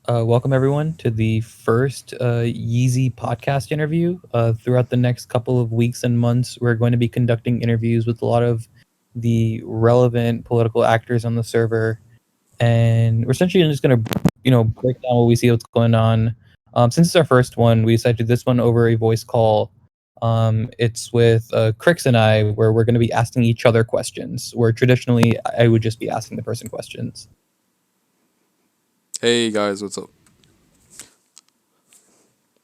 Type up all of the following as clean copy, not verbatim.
Welcome everyone to the first YZY podcast interview. Throughout the next couple of weeks and months, we're going to be conducting interviews with a lot of the relevant political actors on the server, and we're essentially just going to, break down what we see, what's going on. Since it's our first one, we decided to do this one over a voice call. It's with Krix and I, where we're going to be asking each other questions. Where traditionally I would just be asking the person questions. Hey guys, what's up?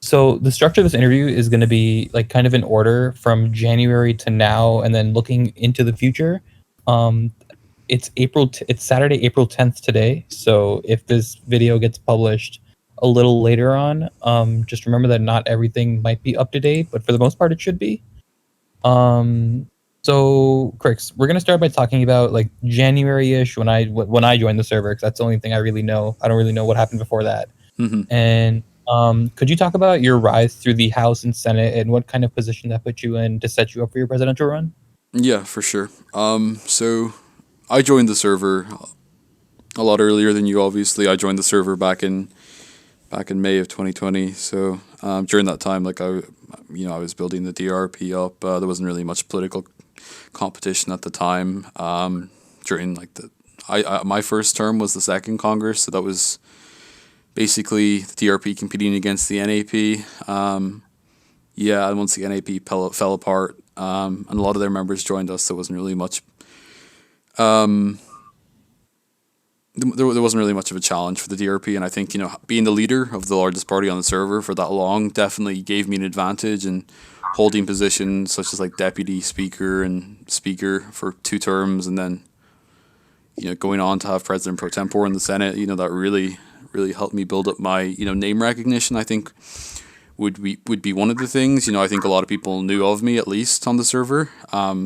So the structure of this interview is going to be like kind of in order from January to now, and then looking into the future. Um, it's Saturday, April 10th today. So if this video gets published a little later on, just remember that not everything might be up to date, but for the most part, it should be. Um, so Crix, we're gonna start by talking about like January-ish when I joined the server, because that's the only thing I really know. I don't really know what happened before that. hmm And could you talk about your rise through the House and Senate and what kind of position that put you in to set you up for your presidential run? Yeah, for sure. So I joined the server a lot earlier than you. Obviously, I joined the server back in May of 2020. So during that time, I was building the DRP up. There wasn't really much political competition at the time. During like my first term was the second Congress, so that was basically the DRP competing against the NAP. Yeah, and once the NAP fell apart, and a lot of their members joined us, there wasn't really much. Um, there wasn't really much of a challenge for the DRP, and I think being the leader of the largest party on the server for that long definitely gave me an advantage in holding positions such as like deputy speaker and speaker for 2 terms, and then going on to have president pro tempore in the Senate. That really helped me build up my name recognition. I think would be one of the things. I think a lot of people knew of me at least on the server.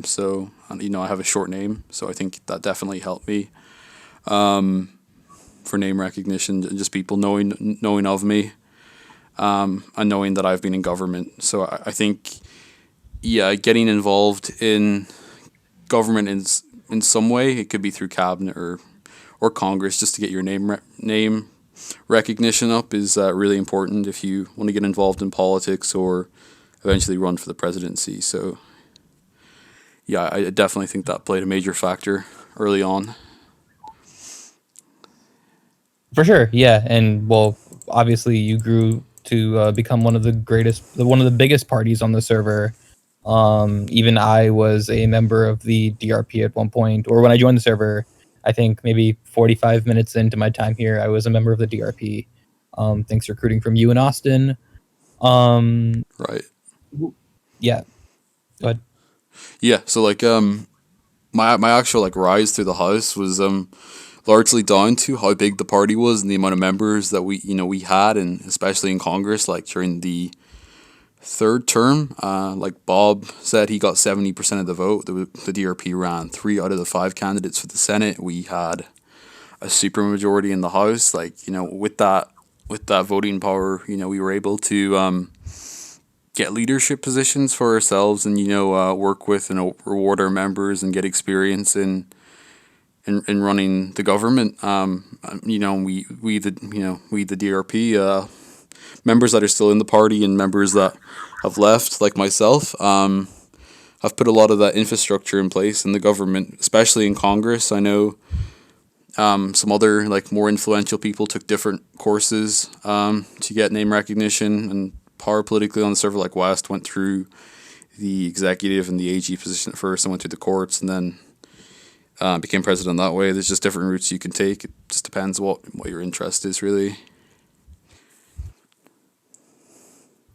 So I have a short name, so I think that definitely helped me for name recognition, and just people knowing of me, and knowing that I've been in government. So I think, yeah, getting involved in government in some way, it could be through cabinet or Congress, just to get your name recognition up is really important if you want to get involved in politics or eventually run for the presidency. So, yeah, I definitely think that played a major factor early on. For sure, yeah, and well, obviously you grew to become one of the biggest parties on the server. Even I was a member of the DRP at one point, or when I joined the server, I think maybe 45 minutes into my time here, I was a member of the DRP. Thanks recruiting from you in Austin. Um, Right. yeah, but Yeah. So my actual rise through the house was largely down to how big the party was and the amount of members that we had, and especially in Congress, like during the third term, like Bob said, he got 70% of the vote. The DRP ran 3 out of the 5 candidates for the Senate. We had a supermajority in the House. With that voting power, we were able to get leadership positions for ourselves, and work with and reward our members and get experience in running the government. We the DRP members that are still in the party and members that have left, like myself, have put a lot of that infrastructure in place in the government, especially in Congress. I know some other more influential people took different courses to get name recognition and power politically on the server. Like West went through the executive and the AG position at first, and went through the courts, and then became president that way. There's just different routes you can take. It just depends what your interest is, really.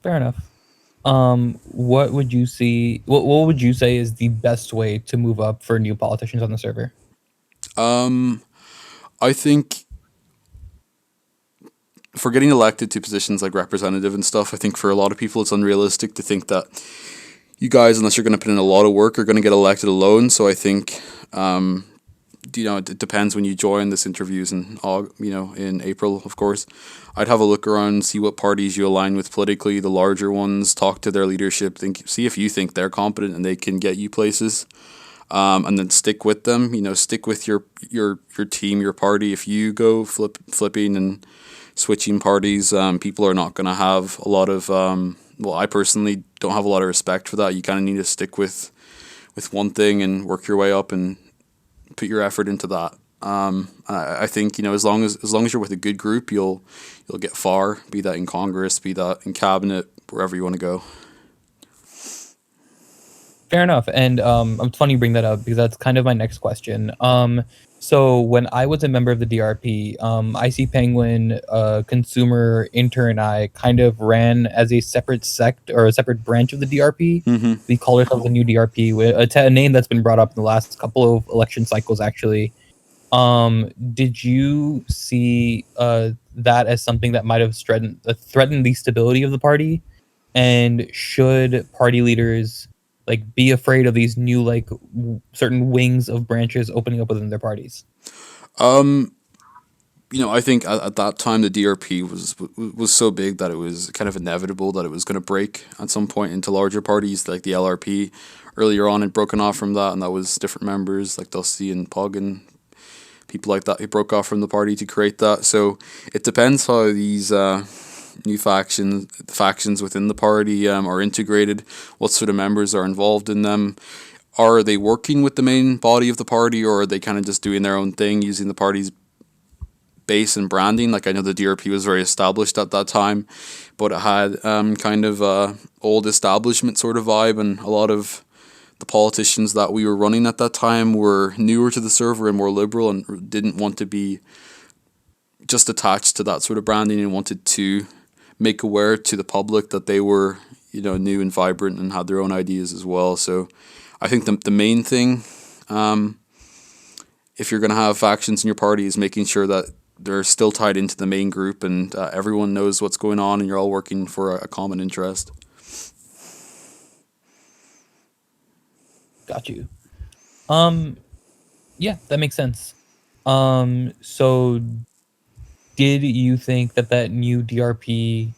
fair enough. What would you see? What would you say is the best way to move up for new politicians on the server? Um, I think for getting elected to positions like representative and stuff, I think for a lot of people it's unrealistic to think that you guys, unless you're going to put in a lot of work, are going to get elected alone. So I think it depends when you join. This interviews in April, of course. I'd have a look around, see what parties you align with politically, the larger ones, talk to their leadership, see if you think they're competent and they can get you places. And then stick with them. Stick with your team, your party. If you go flipping and switching parties. People are not going to have a lot of well, I personally don't have a lot of respect for that. You kind of need to stick with one thing and work your way up and put your effort into that. I think as long as you're with a good group, you'll get far. Be that in Congress, be that in cabinet, wherever you want to go. Fair enough. And it's funny you bring that up because that's kind of my next question. So when I was a member of the DRP, IC Penguin, consumer intern, and I kind of ran as a separate sect or a separate branch of the DRP. Mm-hmm. We call ourselves the new DRP, with a name that's been brought up in the last couple of election cycles, actually. Did you see that as something that might have threatened the stability of the party? And should party leaders like be afraid of these new like certain wings of branches opening up within their parties? Um, I think at that time the DRP was so big that it was kind of inevitable that it was going to break at some point into larger parties like the LRP. Earlier on, had broken off from that, and that was different members like Dusty and Pug and people like that who broke off from the party to create that. So it depends how these new factions within the party are integrated, what sort of members are involved in them. Are they working with the main body of the party, or are they kind of just doing their own thing using the party's base and branding? Like I know the DRP was very established at that time, but it had kind of a old establishment sort of vibe, and a lot of the politicians that we were running at that time were newer to the server and more liberal and didn't want to be just attached to that sort of branding and wanted to make aware to the public that they were, new and vibrant and had their own ideas as well. So I think the main thing, if you're going to have factions in your party, is making sure that they're still tied into the main group and everyone knows what's going on and you're all working for a common interest. Got you. Yeah, that makes sense. So did you think that new DRP,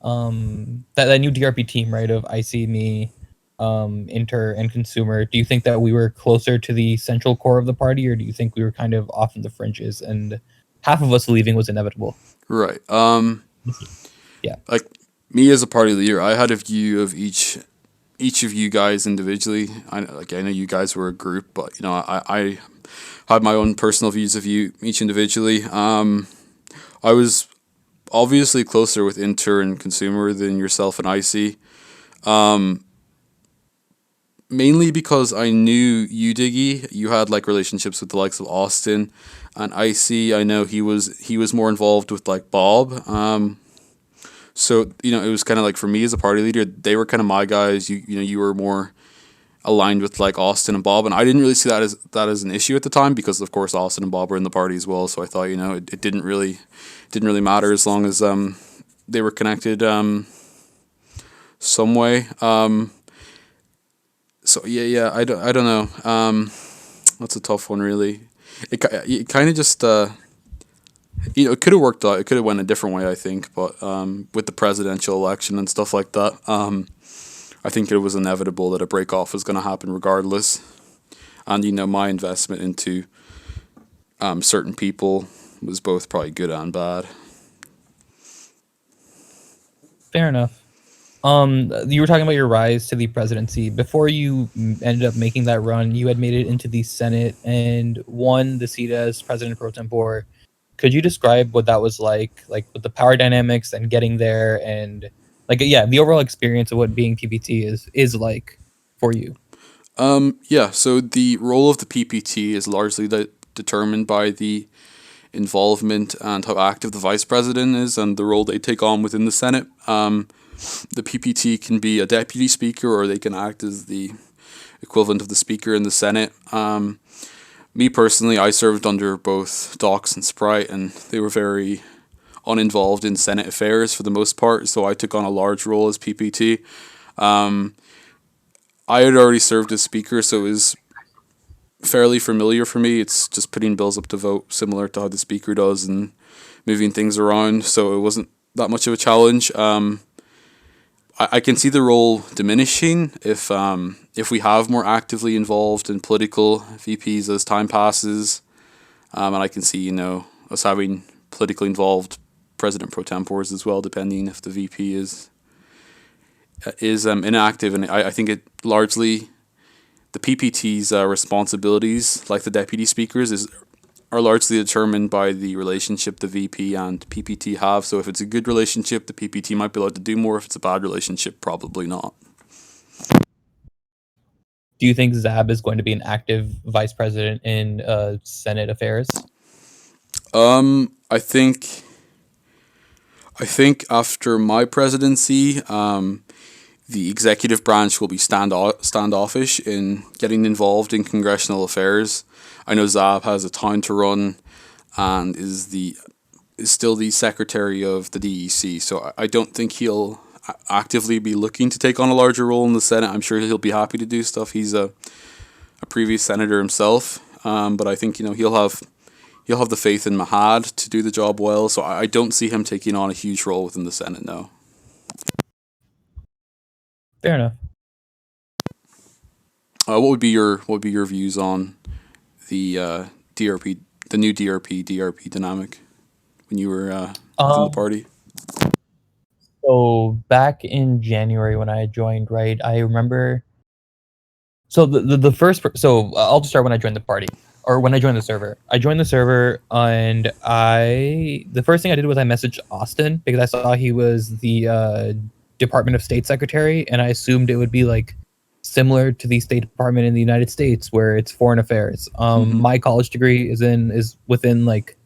that new DRP team, right, of IC, me, Inter, and Consumer, do you think that we were closer to the central core of the party, or do you think we were kind of off in the fringes and half of us leaving was inevitable? Right. Yeah. Like me as a party leader, I had a view of each of you guys individually. I know you guys were a group, but I had my own personal views of you each individually. I was obviously closer with Inter and Consumer than yourself and IC. Mainly because I knew you, Diggy. You had like relationships with the likes of Austin, and IC. I know he was more involved with like Bob. So it was kind of like for me as a party leader, they were kind of my guys. You were more aligned with like Austin and Bob, and I didn't really see that as an issue at the time because of course Austin and Bob were in the party as well. So I thought it didn't really matter as long as they were connected some way. So yeah, I don't know. That's a tough one, really. It kind of just it could have worked out. It could have went a different way, I think. But with the presidential election and stuff like that, I think it was inevitable that a break off was going to happen regardless. And my investment into certain people was both probably good and bad. Fair enough. You were talking about your rise to the presidency. Before you ended up making that run, you had made it into the Senate and won the seat as president pro tempore. Could you describe what that was like with the power dynamics and getting there, and the overall experience of what being PPT is like for you? Yeah. So the role of the PPT is largely determined by the involvement and how active the vice president is and the role they take on within the Senate. The PPT can be a deputy speaker or they can act as the equivalent of the speaker in the Senate. Me personally, I served under both Docs and Sprite, and they were very uninvolved in Senate affairs for the most part, so I took on a large role as PPT. I had already served as speaker, so it was fairly familiar for me. It's just putting bills up to vote, similar to how the speaker does, and moving things around, so it wasn't that much of a challenge. I can see the role diminishing if we have more actively involved in political VPs as time passes, and I can see us having politically involved president pro tempores as well, depending if the VP is inactive, and I think it largely the PPT's responsibilities, like the deputy speakers, are largely determined by the relationship the VP and PPT have. So if it's a good relationship, the PPT might be allowed to do more. If it's a bad relationship, probably not. Do you think Zab is going to be an active vice president in Senate affairs? I think after my presidency, the executive branch will be standoffish in getting involved in congressional affairs. I know Zab has a town to run, and is still the secretary of the DEC. So I don't think he'll actively be looking to take on a larger role in the Senate. I'm sure he'll be happy to do stuff. He's a previous senator himself, but I think he'll have the faith in Mahad to do the job well. So I don't see him taking on a huge role within the Senate. No. Fair enough. What would be your views on the DRP, the new DRP dynamic when you were within the party? So back in January when I joined, right, I remember. So the first, so I'll just start when I joined the party, or when I joined the server. I joined the server, and the first thing I did was I messaged Austin because I saw he was the Department of State secretary, and I assumed it would be like similar to the State Department in the United States, where it's foreign affairs. My college degree is within like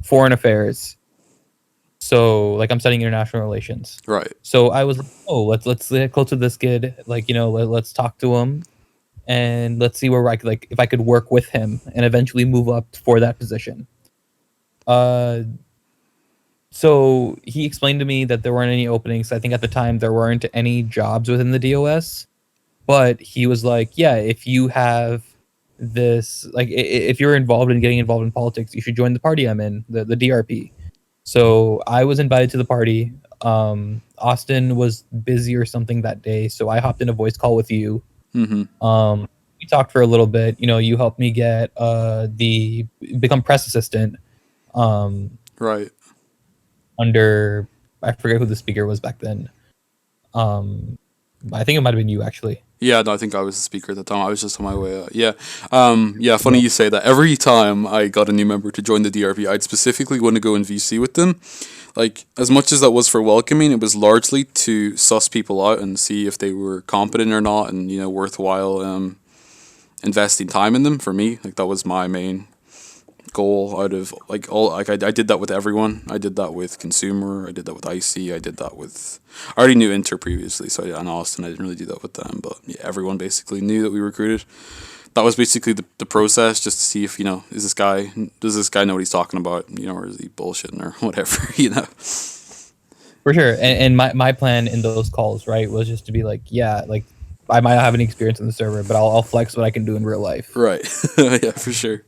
foreign affairs. So like I'm studying international relations. Right. So I was like, oh, let's get close to this kid. Like, let's talk to him, and let's see where I could, like, if I could work with him and eventually move up for that position. So he explained to me that there weren't any openings. I think at the time there weren't any jobs within the DOS, but he was like, yeah, if you have this, like, if you're getting involved in politics, you should join the party I'm in, the DRP. So I was invited to the party. Austin was busy or something that day, so I hopped in a voice call with you. We talked for a little bit. You helped me get become press assistant. Right. Under, I forget who the speaker was back then. I think it might have been you, actually. Yeah, no, I think I was the speaker at the time. I was just on my way out. Yeah. Yeah, funny you say that. Every time I got a new member to join the DRP, I'd specifically want to go in VC with them. Like, as much as that was for welcoming, it was largely to suss people out and see if they were competent or not, and, worthwhile investing time in them. For me, like, that was my main goal out of, like, all, like, I did that with everyone. I did that with Consumer, I did that with IC, I did that with, I already knew Inter previously, so on Austin I didn't really do that with them, but yeah, everyone basically knew that we recruited. That was basically the process, just to see if, does this guy know what he's talking about, or is he bullshitting or whatever. For sure. And my plan in those calls, right, was just to be like, yeah, like, I might not have any experience in the server, but I'll flex what I can do in real life. Right. Yeah, for sure.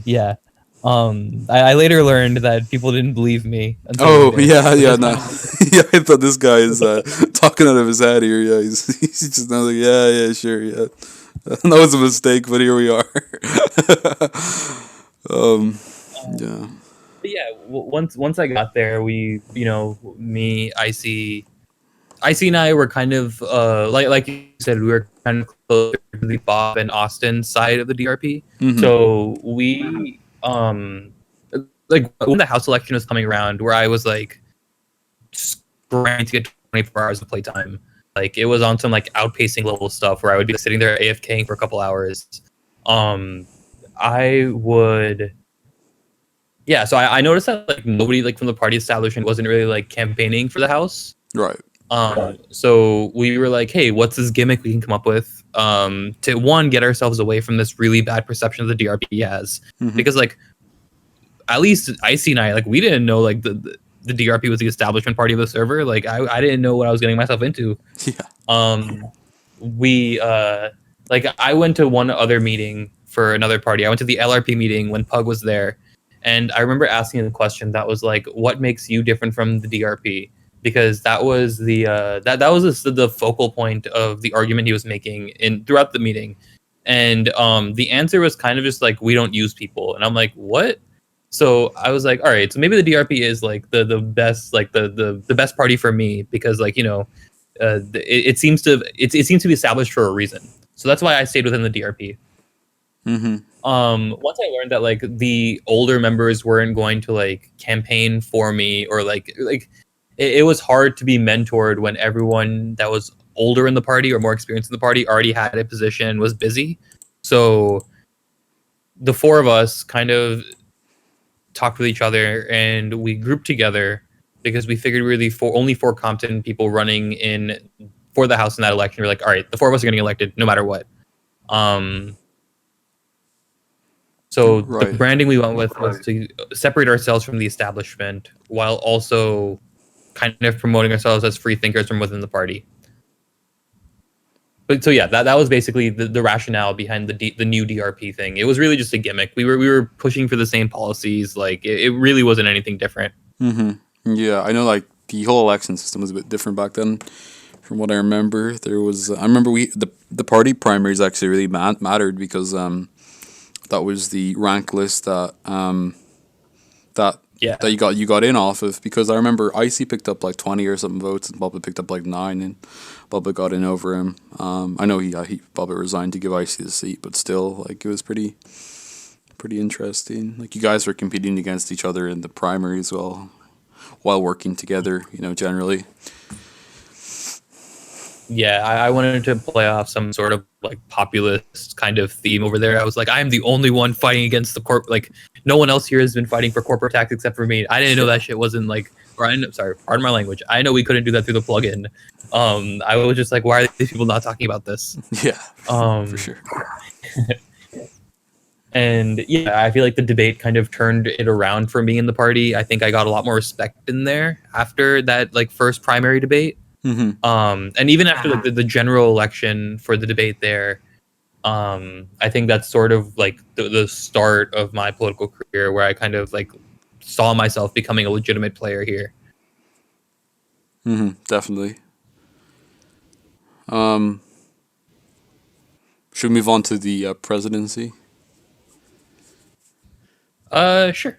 Yeah. I later learned that people didn't believe me. Oh, yeah, no. Yeah, I thought this guy is talking out of his head here. Yeah, he's just not like, yeah, sure, yeah. That was a mistake, but here we are. Yeah. But yeah, once I got there, me, IC and I were kind of like you said, we were kind of close to the Bob and Austin side of the DRP. So we like when the house election was coming around, where I was like trying to get 24 hours of playtime. Like, it was on some like outpacing level stuff where I would be sitting there AFKing for a couple hours. I would. Yeah, so I noticed that like nobody like from the party establishment wasn't really like campaigning for the house. Right. So we were like, hey, what's this gimmick we can come up with to, one, get ourselves away from this really bad perception that the DRP has, because like at least IC and I, like, we didn't know like the DRP was the establishment party of the server. Like I didn't know what I was getting myself into. Yeah. We like I went to one other meeting for another party. I went to the LRP meeting when Pug was there, and I remember asking the question that was like, what makes you different from the DRP? Because that was the the focal point of the argument he was making throughout the meeting, and the answer was kind of just like, we don't use people. And I'm like, what? So I was like, all right, so maybe the DRP is like the best, like the best party for me, because like, it seems to it seems to be established for a reason. So that's why I stayed within the DRP. Mm-hmm. Once I learned that like the older members weren't going to like campaign for me, or like it was hard to be mentored when everyone that was older in the party or more experienced in the party already had a position and was busy. So the four of us kind of talked with each other and we grouped together because we figured we were the only four competent people running in for the House in that election. We're like, all right, the four of us are getting elected no matter what. Um, so the Right. branding we went with was to separate ourselves from the establishment while also kind of promoting ourselves as free thinkers from within the party. But so yeah, that was basically the rationale behind the new DRP thing. It was really just a gimmick. We were pushing for the same policies. Like it really wasn't anything different. Mm-hmm. Yeah, I know. Like the whole election system was a bit different back then. From what I remember, there was. I remember the party primaries actually really mattered because that was the rank list that Yeah. that you got in off of, because I remember Icy picked up like 20 or something votes and Bubba picked up like 9 and Bubba got in over him. I know he Bubba resigned to give Icy the seat, but still, like, it was pretty interesting. Like, you guys were competing against each other in the primary as well while working together, generally. Yeah, I wanted to play off some sort of like populist kind of theme over there. I was like, I am the only one fighting against the corp. Like, no one else here has been fighting for corporate tax except for me. I didn't know that shit wasn't like. Or sorry, pardon my language. I know we couldn't do that through the plugin. I was just like, why are these people not talking about this? Yeah, for Um, sure. and yeah, I feel like the debate kind of turned it around for me in the party. I think I got a lot more respect in there after that like first primary debate. Mm-hmm. And even after like the general election for the debate there, I think that's sort of like the start of my political career, where I kind of like saw myself becoming a legitimate player here. Mm-hmm. Definitely. Um, should we move on to the presidency? Sure.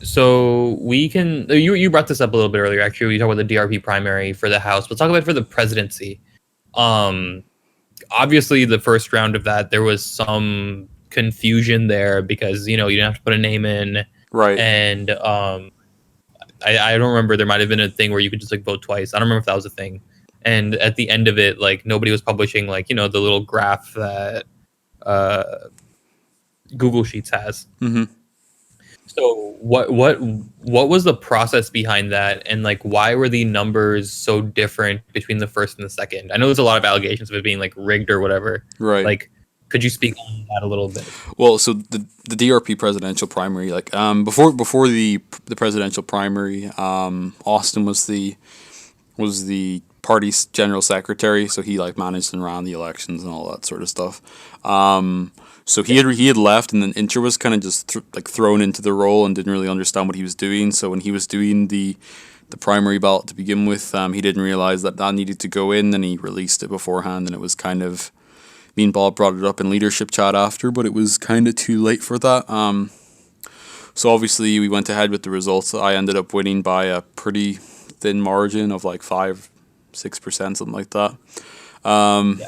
So we can. You brought this up a little bit earlier. Actually, we talked about the DRP primary for the House. Let's talk about it for the presidency. Um, Obviously, the first round of that, there was some confusion there because you didn't have to put a name in, Right. and I don't remember. There might have been a thing where you could just like vote twice. I don't remember if that was a thing. And at the end of it, like nobody was publishing like the little graph that uh, Google Sheets has. Mm-hmm. So what was the process behind that, and like why were the numbers so different between the first and the second? I know there's a lot of allegations of it being like rigged or whatever. Right. Like, could you speak on that a little bit? Well, so the DRP presidential primary, like before the presidential primary, Austin was the party's general secretary, so he like managed and ran the elections and all that sort of stuff. So he had left, and then Inter was kind of just thrown into the role and didn't really understand what he was doing. So when he was doing the primary ballot to begin with, he didn't realize that needed to go in, and he released it beforehand, and it was kind of. Me and Bob brought it up in leadership chat after, but it was kind of too late for that. So obviously we went ahead with the results. I ended up winning by a pretty thin margin of like 5-6%, something like that. Yeah.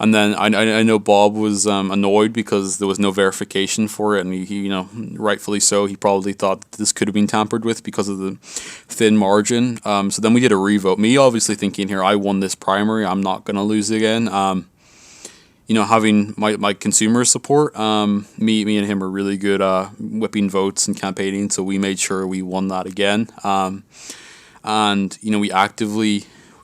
And then I know Bob was annoyed because there was no verification for it, and he rightfully so. He probably thought that this could have been tampered with because of the thin margin. So then we did a revote. Me obviously thinking here, I won this primary, I'm not gonna lose again. Having my consumer support, me and him are really good whipping votes and campaigning, so we made sure we won that again. And we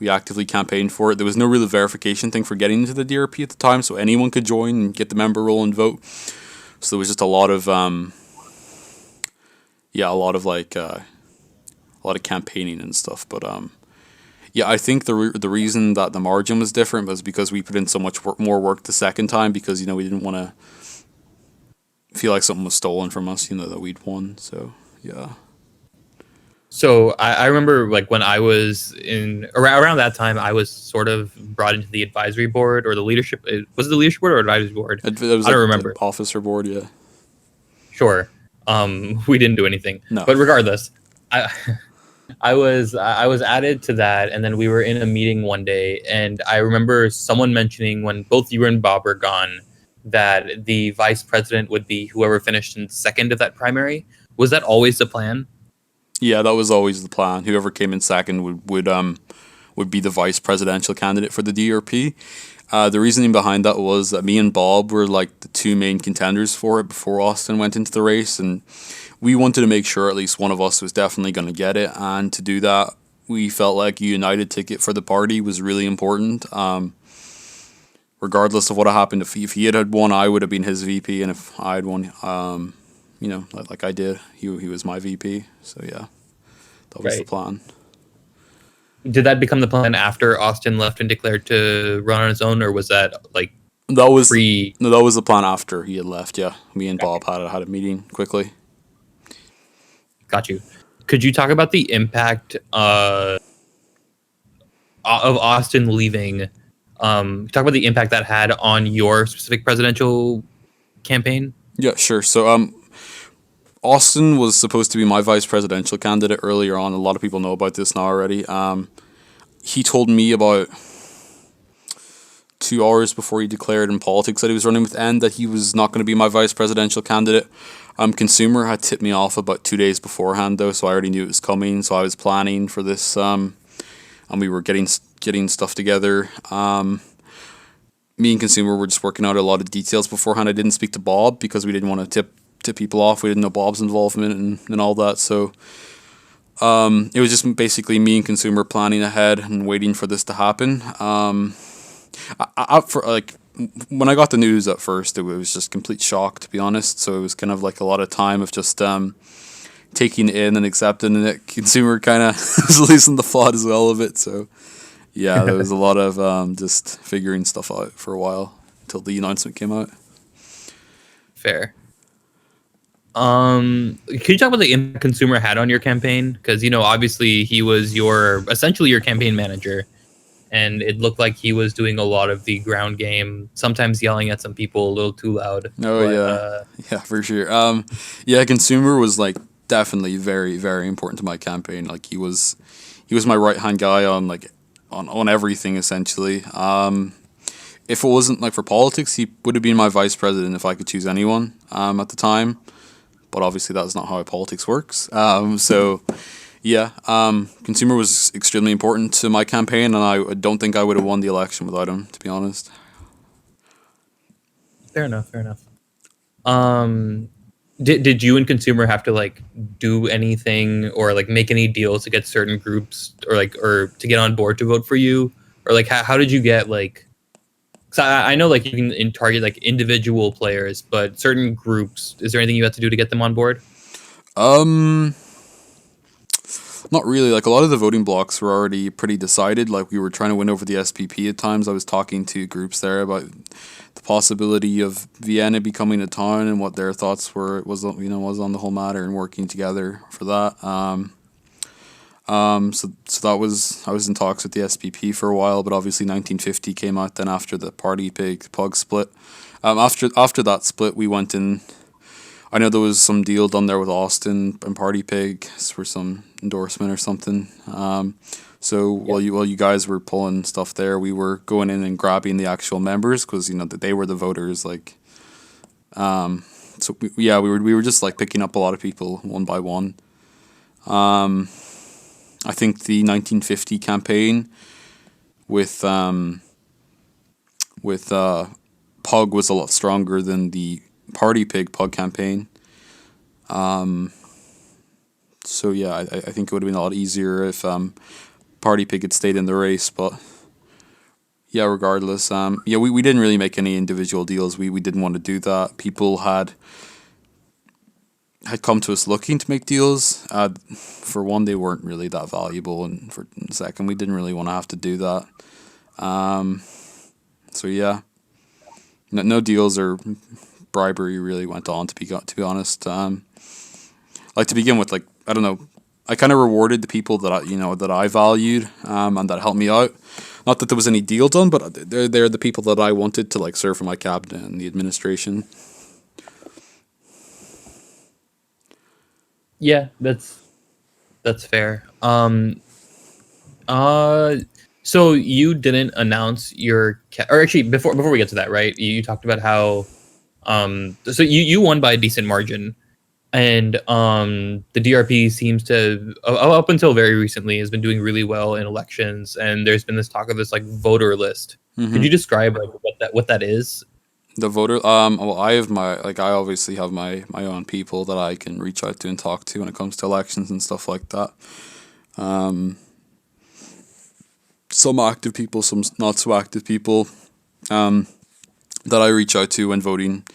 actively campaigned for it. There was no real verification thing for getting into the DRP at the time, so anyone could join and get the member roll and vote. So there was just a lot of campaigning and stuff. But yeah, I think the reason that the margin was different was because we put in so much more work the second time, because we didn't want to feel like something was stolen from us, that we'd won. So yeah. So I remember like when I was in around that time, I was sort of brought into the advisory board or the leadership. Was it the leadership board or advisory board? It was I don't like remember. the officer board, yeah. Sure. We didn't do anything, No. but regardless, I I was added to that, and then we were in a meeting one day, and I remember someone mentioning when both you and Bob were gone that the vice president would be whoever finished in second of that primary. Was that always the plan? Yeah, that was always the plan. Whoever came in second would be the vice presidential candidate for the DRP. The reasoning behind that was that me and Bob were like the two main contenders for it before Austin went into the race, and we wanted to make sure at least one of us was definitely going to get it. And to do that, we felt like a united ticket for the party was really important. Regardless of what had happened, if he had won, I would have been his VP, and if I had won, like I did, he was my VP. So yeah, that was the Right. plan. Did that become the plan after Austin left and declared to run on his own, or was that like That was pre? no, that was the plan after he had left. Yeah, me and Bob had a meeting quickly. Got you. Could you talk about the impact of Austin leaving? Talk about the impact that had on your specific presidential campaign. Yeah, sure. So Austin was supposed to be my vice presidential candidate earlier on. A lot of people know about this now already. He told me about 2 hours before he declared in politics that he was running with N that he was not going to be my vice presidential candidate. Consumer had tipped me off about 2 days beforehand though, so I already knew it was coming. So I was planning for this, and we were getting stuff together. Me and Consumer were just working out a lot of details beforehand. I didn't speak to Bob because we didn't want to tip people off. We didn't know Bob's involvement and all that. So it was just basically me and Consumer planning ahead and waiting for this to happen. For like when I got the news at first, it was just complete shock, to be honest. So it was kind of like a lot of time of just taking it in and accepting it. Consumer kind of was losing the plot as well of it. So yeah, there was a lot of just figuring stuff out for a while until the announcement came out. Fair. Can you talk about the impact Consumer had on your campaign? Because obviously he was essentially your campaign manager, and it looked like he was doing a lot of the ground game, sometimes yelling at some people a little too loud. Oh But yeah, yeah, for sure. Yeah, Consumer was like definitely very very important to my campaign. Like he was my right hand guy on like on everything essentially. If it wasn't like for politics, he would have been my vice president if I could choose anyone at the time. But obviously that's not how politics works. So yeah, Consumer was extremely important to my campaign, and I don't think I would have won the election without him, to be honest. fair enough. Fair enough. Um, did you and Consumer have to like do anything or like make any deals to get certain groups or to get on board to vote for you, or like how did you get like? Because I know like you can target like individual players, but certain groups. Is there anything you have to do to get them on board? Um, Not really. Like a lot of the voting blocks were already pretty decided. Like we were trying to win over the SPP at times. I was talking to groups there about the possibility of Vienna becoming a town and what their thoughts was on the whole matter, and working together for that. So that was I was in talks with the SPP for a while, but obviously 1950 came out then after the Party Pig Pug split. After that split, we went in. I know there was some deal done there with Austin and Party Pig for some endorsement or something. So while you guys were pulling stuff there, we were going in and grabbing the actual members because they were the voters. Like, we were just like picking up a lot of people one by one. I think the 1950 campaign with Pug was a lot stronger than the Party Pig Pug campaign. So yeah, I think it would have been a lot easier if Party Pig had stayed in the race, but yeah, regardless, we didn't really make any individual deals. We didn't want to do that. People had come to us looking to make deals. For one, they weren't really that valuable, and for second, we didn't really want to have to do that. So yeah, no deals or bribery really went on, to be honest. Like to begin with, like I don't know, I kind of rewarded the people that I valued and that helped me out. Not that there was any deal done, but they're the people that I wanted to like serve in my cabinet and the administration. Yeah, that's fair. Uh, so you didn't announce your or actually before we get to that, right? You talked about how so you won by a decent margin, and the DRP seems to up until very recently has been doing really well in elections, and there's been this talk of this like voter list. Could Hmm. you describe like what that is? The voter, well, I have I obviously have my own people that I can reach out to and talk to when it comes to elections and stuff like that. Um, some active people, some not so active people, um, that I reach out to when voting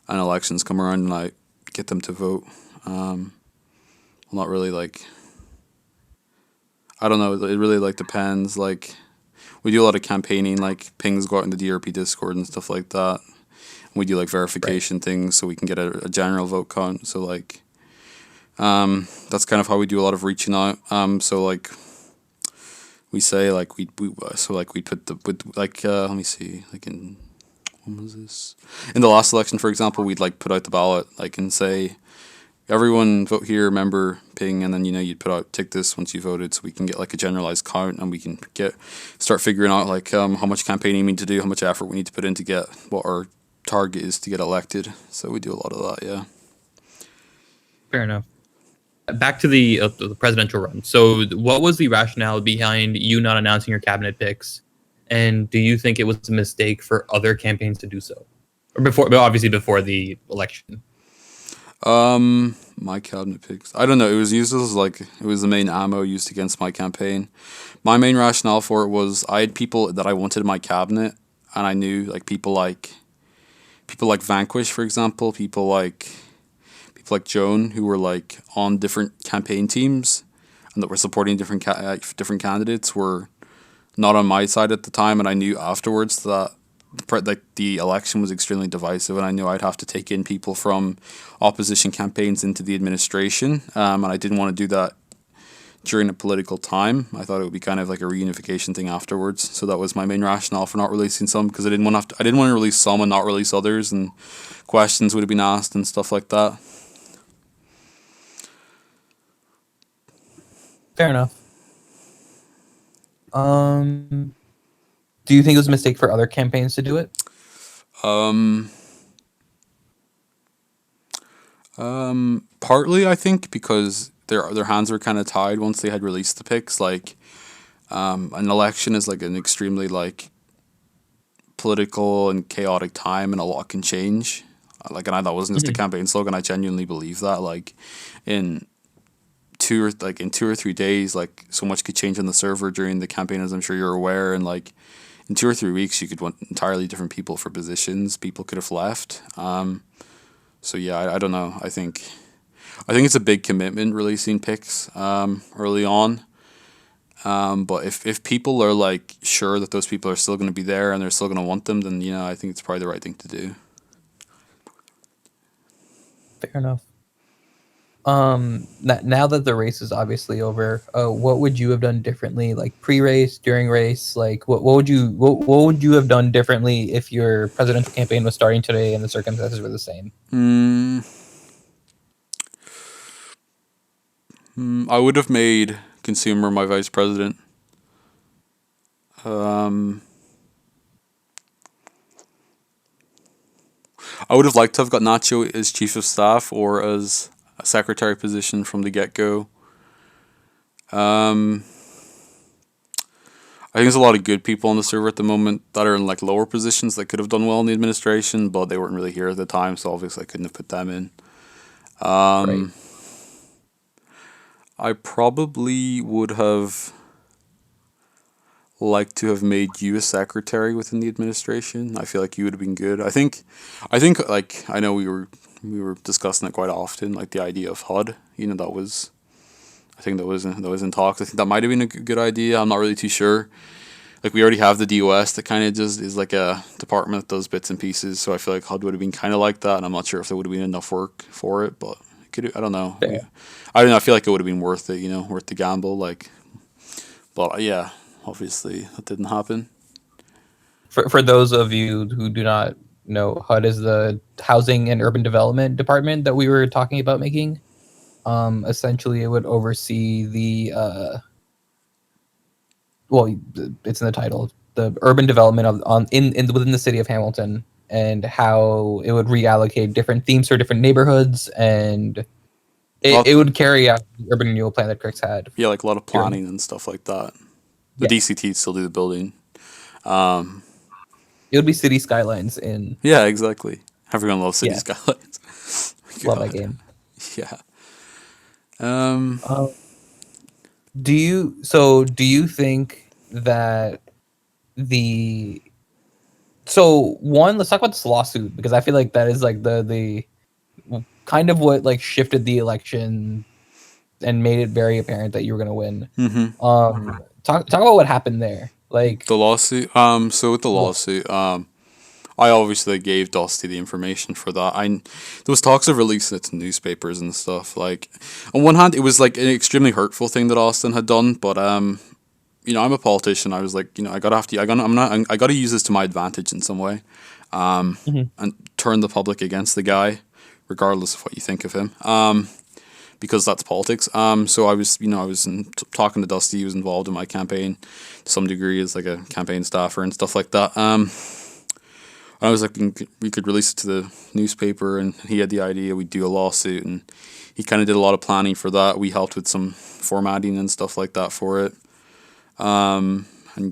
and elections come around, and I get them to vote. Um, not really like, I don't know. It really like depends. Like we do a lot of campaigning, like pings go out in the DRP Discord and stuff like that. We do like Right. verification things so we can get a general vote count. So like, that's kind of how we do a lot of reaching out. So like we say like we so like we put the with like let me see, like in, when was this, in the last election, for example, we'd like put out the ballot like and say everyone vote here, remember ping, and then you'd put out tick this once you voted, so we can get like a generalized count, and we can get start figuring out like how much campaigning we need to do, how much effort we need to put in to get what our target is to get elected. So we do a lot of that, yeah. Fair enough. Back to the presidential run. So, what was the rationale behind you not announcing your cabinet picks? And do you think it was a mistake for other campaigns to do so, or before, but obviously before the election? My cabinet picks. I don't know. It was used as like it was the main ammo used against my campaign. My main rationale for it was I had people that I wanted in my cabinet, and I knew like people like Vanquish, for example, people like Joan, who were like on different campaign teams and that were supporting different candidates, were not on my side at the time, and I knew afterwards that like the election was extremely divisive, and I knew I'd have to take in people from opposition campaigns into the administration, and I didn't want to do that during a political time. I thought it would be kind of like a reunification thing afterwards. So that was my main rationale for not releasing some, because I didn't want to release some and not release others, and questions would have been asked and stuff like that. Fair enough. Um, do you think it was a mistake for other campaigns to do it? Um, Partly I think because their hands were kind of tied once they had released the picks. Like, an election is like an extremely like political and chaotic time, and a lot can change. Like, and that wasn't just a Mhm. campaign slogan. I genuinely believe that. Like, in in 2 or 3 days, like so much could change on the server during the campaign, as I'm sure you're aware, and like in 2 or 3 weeks, you could want entirely different people for positions. People could have left. So yeah, I don't know. I think it's a big commitment releasing picks early on. But if people are like sure that those people are still going to be there and they're still going to want them, then I think it's probably the right thing to do. Fair enough. Now that the race is obviously over, what would you have done differently, like pre-race, during race? Like, what would you have done differently if your presidential campaign was starting today and the circumstances were the same? Mm, I would have made Consumer my vice president. Um, I would have liked to have got Nacho as chief of staff or as a secretary position from the get go. Um, I think there's a lot of good people on the server at the moment that are in like lower positions that could have done well in the administration, but they weren't really here at the time, so obviously I couldn't have put them in. Right. Um, I probably would have liked to have made you a secretary within the administration. I feel like you would have been good. I think like I know we were discussing it quite often, like the idea of HUD. That was, I think that was in talks. I think that might have been a good idea. I'm not really too sure. Like we already have the DOS that kind of just is like a department that does bits and pieces. So I feel like HUD would have been kind of like that, and I'm not sure if there would have been enough work for it. But I don't know. Fair. I don't know. I feel like it would have been worth it. Worth the gamble. Like, but yeah, obviously that didn't happen. For those of you who do not know, HUD is the Housing and Urban Development Department that we were talking about making. Essentially, it would oversee the well, it's in the title, the urban development of on in within the city of Hamilton, and how it would reallocate different themes for different neighborhoods, and it Lot, would carry out the urban renewal plan that Krix had yeah, like a lot of during. planning and stuff like that. The Yeah, DCT still do the building. Um, it would be city skylines in. yeah, exactly. Everyone loves City Yeah, Skylines. love that God, game. yeah. Um, Uh, do you think that the so one, let's talk about this lawsuit, because I feel like that is like the kind of what like shifted the election and made it very apparent that you were going to win. mhm. Talk about what happened there. Like, The lawsuit. So with the yeah. lawsuit, I obviously gave Dusty the information for that. I there was talks of releasing it to newspapers and stuff. Like, on one hand, it was like an extremely hurtful thing that Austin had done, but I'm a politician. I was like, I gotta have to. I gotta use this to my advantage in some way, Mhm. and turn the public against the guy, regardless of what you think of him. Because that's politics. So I was talking to Dusty. He was involved in my campaign to some degree as like a campaign staffer and stuff like that. I was like, we could release it to the newspaper, and he had the idea we'd do a lawsuit, and he kind of did a lot of planning for that. We helped with some formatting and stuff like that for it, and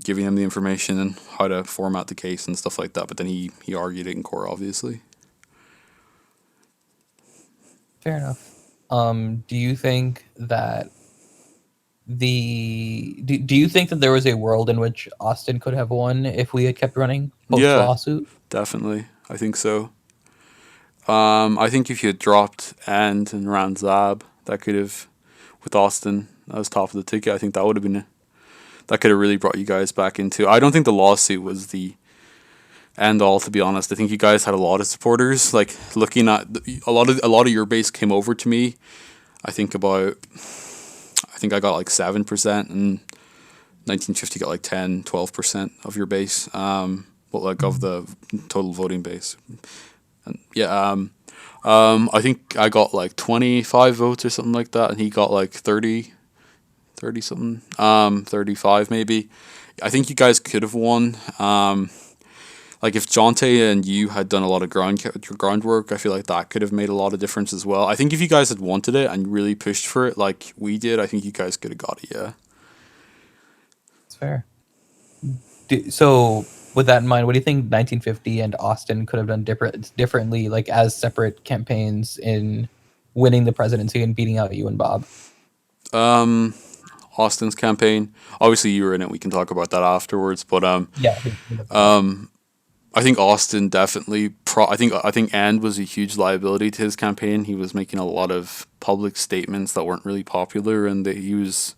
giving him the information and how to format the case and stuff like that. But then he argued it in court, obviously. Fair enough. Do you think that do you think that there was a world in which Austin could have won if we had kept running post Yeah, lawsuit? definitely. I think so. I think if you had dropped and ran Zab, that could have, with Austin as top of the ticket, I think that would have been that could have really brought you guys back into. I don't think the lawsuit was the end all, to be honest. I think you guys had a lot of supporters. Like, looking at a lot of your base came over to me. I think I got like 7%, and 1950 got like 10-12% of your base. But like of the total voting base. And yeah, I think I got like 25 votes or something like that, and he got like 30 something, 35 maybe. I think you guys could have won. Like, if Jonte and you had done a lot of groundwork, I feel like that could have made a lot of difference as well. I think if you guys had wanted it and really pushed for it like we did, I think you guys could have got it. Yeah. It's fair. So, with that in mind, what do you think 1950 and Austin could have done differently, like as separate campaigns in winning the presidency and beating out you and Bob? Um, Austin's campaign. Obviously, you were in it. We can talk about that afterwards. But Yeah, he doesn't. I think Austin definitely. I think End was a huge liability to his campaign. He was making a lot of public statements that weren't really popular, and that he was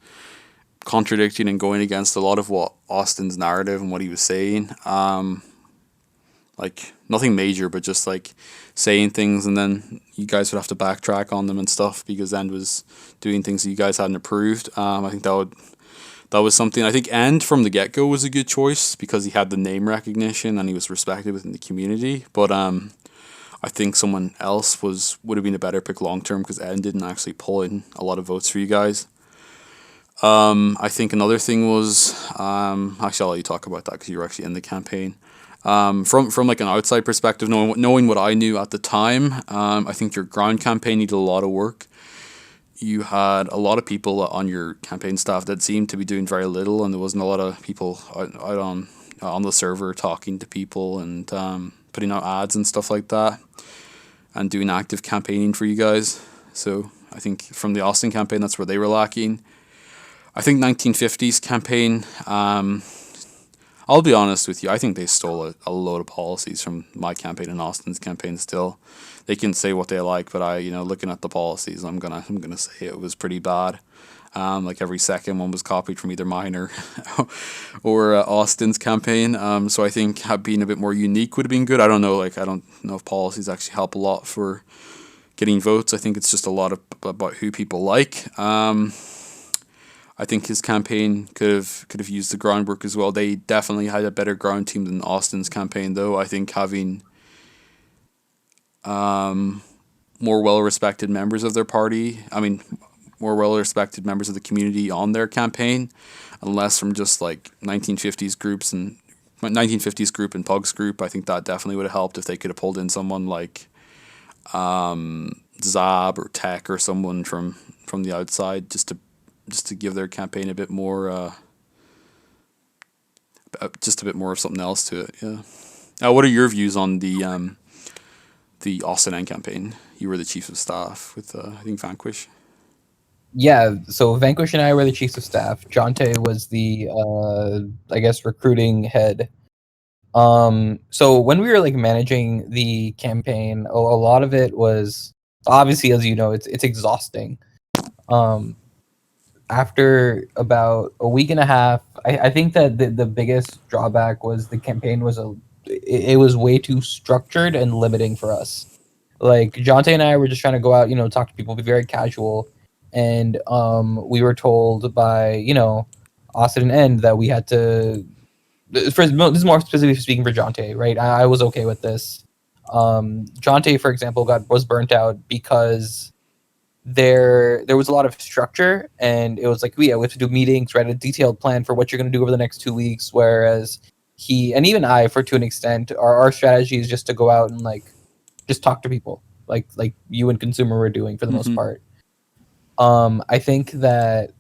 contradicting and going against a lot of what Austin's narrative and what he was saying. Like, nothing major, but just like saying things, and then you guys would have to backtrack on them and stuff because End was doing things that you guys hadn't approved. I think that was something. I think End from the get go was a good choice because he had the name recognition and he was respected within the community. But I think someone else would have been a better pick long term because End didn't actually pull in a lot of votes for you guys. I think another thing was, actually I'll let you talk about that because you were actually in the campaign. From like an outside perspective, knowing what I knew at the time, I think your ground campaign needed a lot of work. You had a lot of people on your campaign staff that seemed to be doing very little, and there wasn't a lot of people out on the server talking to people and putting out ads and stuff like that, and doing active campaigning for you guys. So I think from the Austin campaign, that's where they were lacking. I think 1950's campaign. I'll be honest with you. I think they stole a load of policies from my campaign and Austin's campaign. Still, they can say what they like, but looking at the policies, I'm gonna say it was pretty bad. Like, every second one was copied from either mine or Austin's campaign. So I think being a bit more unique would have been good. I don't know. Like, I don't know if policies actually help a lot for getting votes. I think it's just a lot about who people like. I think his campaign could have used the groundwork as well. They definitely had a better ground team than Austin's campaign, though. I think having more well respected members of their party. I mean, more well respected members of the community on their campaign, and less from just like 1950s groups and 1950s group and Pugs group. I think that definitely would have helped if they could have pulled in someone like Zab or Tech or someone from the outside just to give their campaign a bit more just a bit more of something else to it. Yeah. What are your views on the Austin N campaign? You were the chief of staff with I think Vanquish. Yeah, so Vanquish and I were the chiefs of staff. Jonte was the I guess recruiting head. So when we were like managing the campaign, a lot of it was obviously, as you know, it's exhausting. Um, After about a week and a half, I think that the biggest drawback was the campaign was it was way too structured and limiting for us. Like Jonte and I were just trying to go out, talk to people, be very casual, and we were told by Austin and End that we had to. This is more specifically speaking for Jonte, right? I was okay with this. Jonte, for example, was burnt out because there was a lot of structure, and it was like, yeah, we have to do meetings, write a detailed plan for what you're going to do over the next 2 weeks. Whereas he and even I, for to an extent, our strategy is just to go out and like just talk to people, like you and consumer were doing for the most Mm-hmm. part. I think that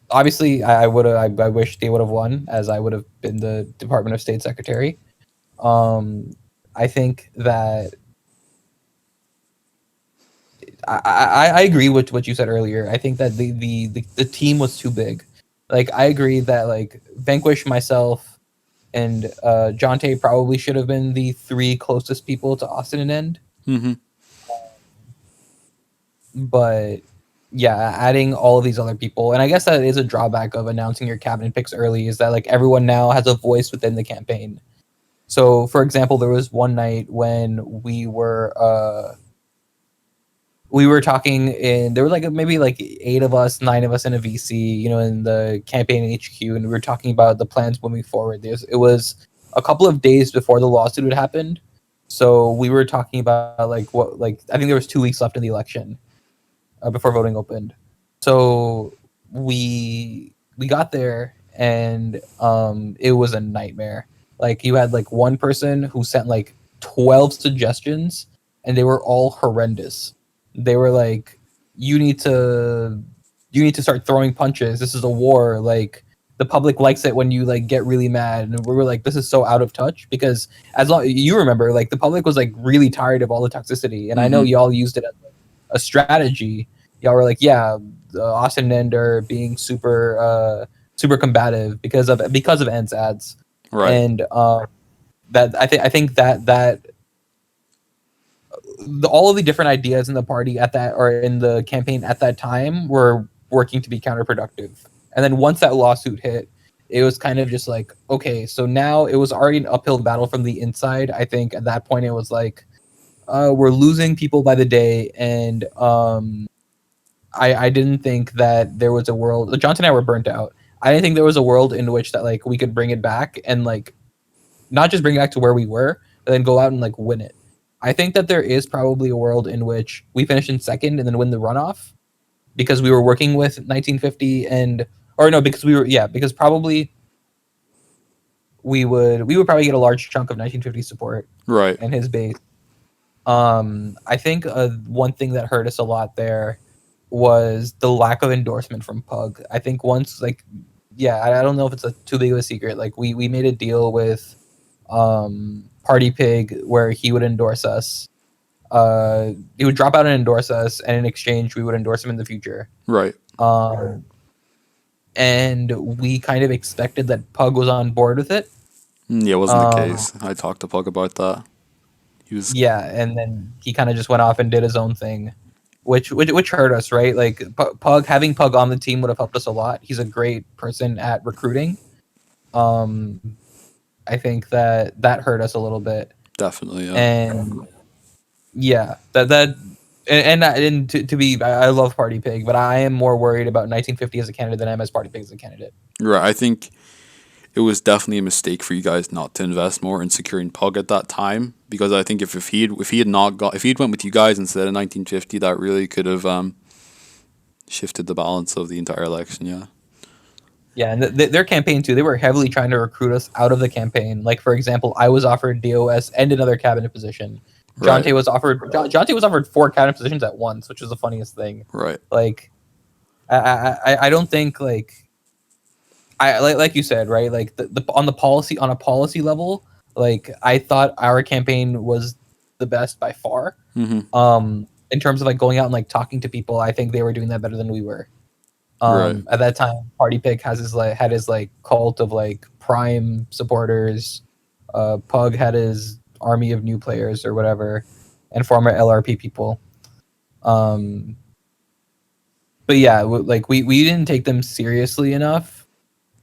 obviously I would have I wish they would have won, as I would have been the Department of State secretary. Um, I think that I agree with what you said earlier. I think that the team was too big. Like I agree that like Vanquish, myself, and Jonte probably should have been the three closest people to Austin and End. Mm-hmm. But yeah, adding all of these other people, and I guess that is a drawback of announcing your cabinet picks early, is that like everyone now has a voice within the campaign. So, for example, there was one night when we were talking, and there were like maybe like 8 of us, 9 of us in a VC, in the campaign HQ, and we were talking about the plans moving forward. It was a couple of days before the lawsuit had happened, so we were talking about like what, like I think there was 2 weeks left in the election before voting opened. So we got there, and it was a nightmare. Like you had like one person who sent like 12 suggestions, and they were all horrendous. They were like, you need to start throwing punches. This is a war. Like the public likes it when you like get really mad. And we were like, this is so out of touch, because as long you remember, like the public was like really tired of all the toxicity, and I know Mm-hmm. y'all used it as a strategy. Y'all were like, yeah, Austin and End are being super combative because of End's ads, Right. and that I think that all of the different ideas in the party at that, or in the campaign at that time, were working to be counterproductive. And then once that lawsuit hit, it was kind of just like, okay, so now it was already an uphill battle from the inside. I think at that point it was like, we're losing people by the day, and I didn't think that there was a world. Johnson and I were burnt out. I didn't think there was a world in which that like we could bring it back, and like not just bring it back to where we were, but then go out and like win it. I think that there is probably a world in which we finish in second and then win the runoff, because we were working with 1950, and or no, because we were, yeah, because probably we would probably get a large chunk of 1950 support Right. and his base. I think one thing that hurt us a lot there was the lack of endorsement from Pug. I think once, like, yeah, I don't know if it's too big of a secret. Like, we made a deal with Party Pig where he would endorse us. He would drop out and endorse us, and in exchange, we would endorse him in the future. Right. Um, and we kind of expected that Pug was on board with it. Yeah, it wasn't the Um, case. I talked to Pug about that. He was yeah, and then he kind of just went off and did his own thing, which hurt us, right? Like Pug, having Pug on the team would have helped us a lot. He's a great person at recruiting. Um, I think that hurt us a little bit, definitely, yeah. and yeah, and to be, I love Party Pig, but I am more worried about 1950 as a candidate than I am as Party Pig as a candidate. Right. I think it was definitely a mistake for you guys not to invest more in securing Pug at that time, because I think if he had went with you guys instead of 1950, that really could have shifted the balance of the entire election. Yeah. Yeah, and their campaign too. They were heavily trying to recruit us out of the campaign. Like for example, I was offered DOS and another cabinet position. Right. Jonte was offered 4 cabinet positions at once, which was the funniest thing. Right. Like I don't think like you said, right? Like the on a policy level, like I thought our campaign was the best by far. Mm-hmm. In terms of like going out and like talking to people, I think they were doing that better than we were. Right. At that time, Party Pick had his like cult of like prime supporters. Pug had his army of new players or whatever, and former LRP people. Um, but yeah, like we didn't take them seriously enough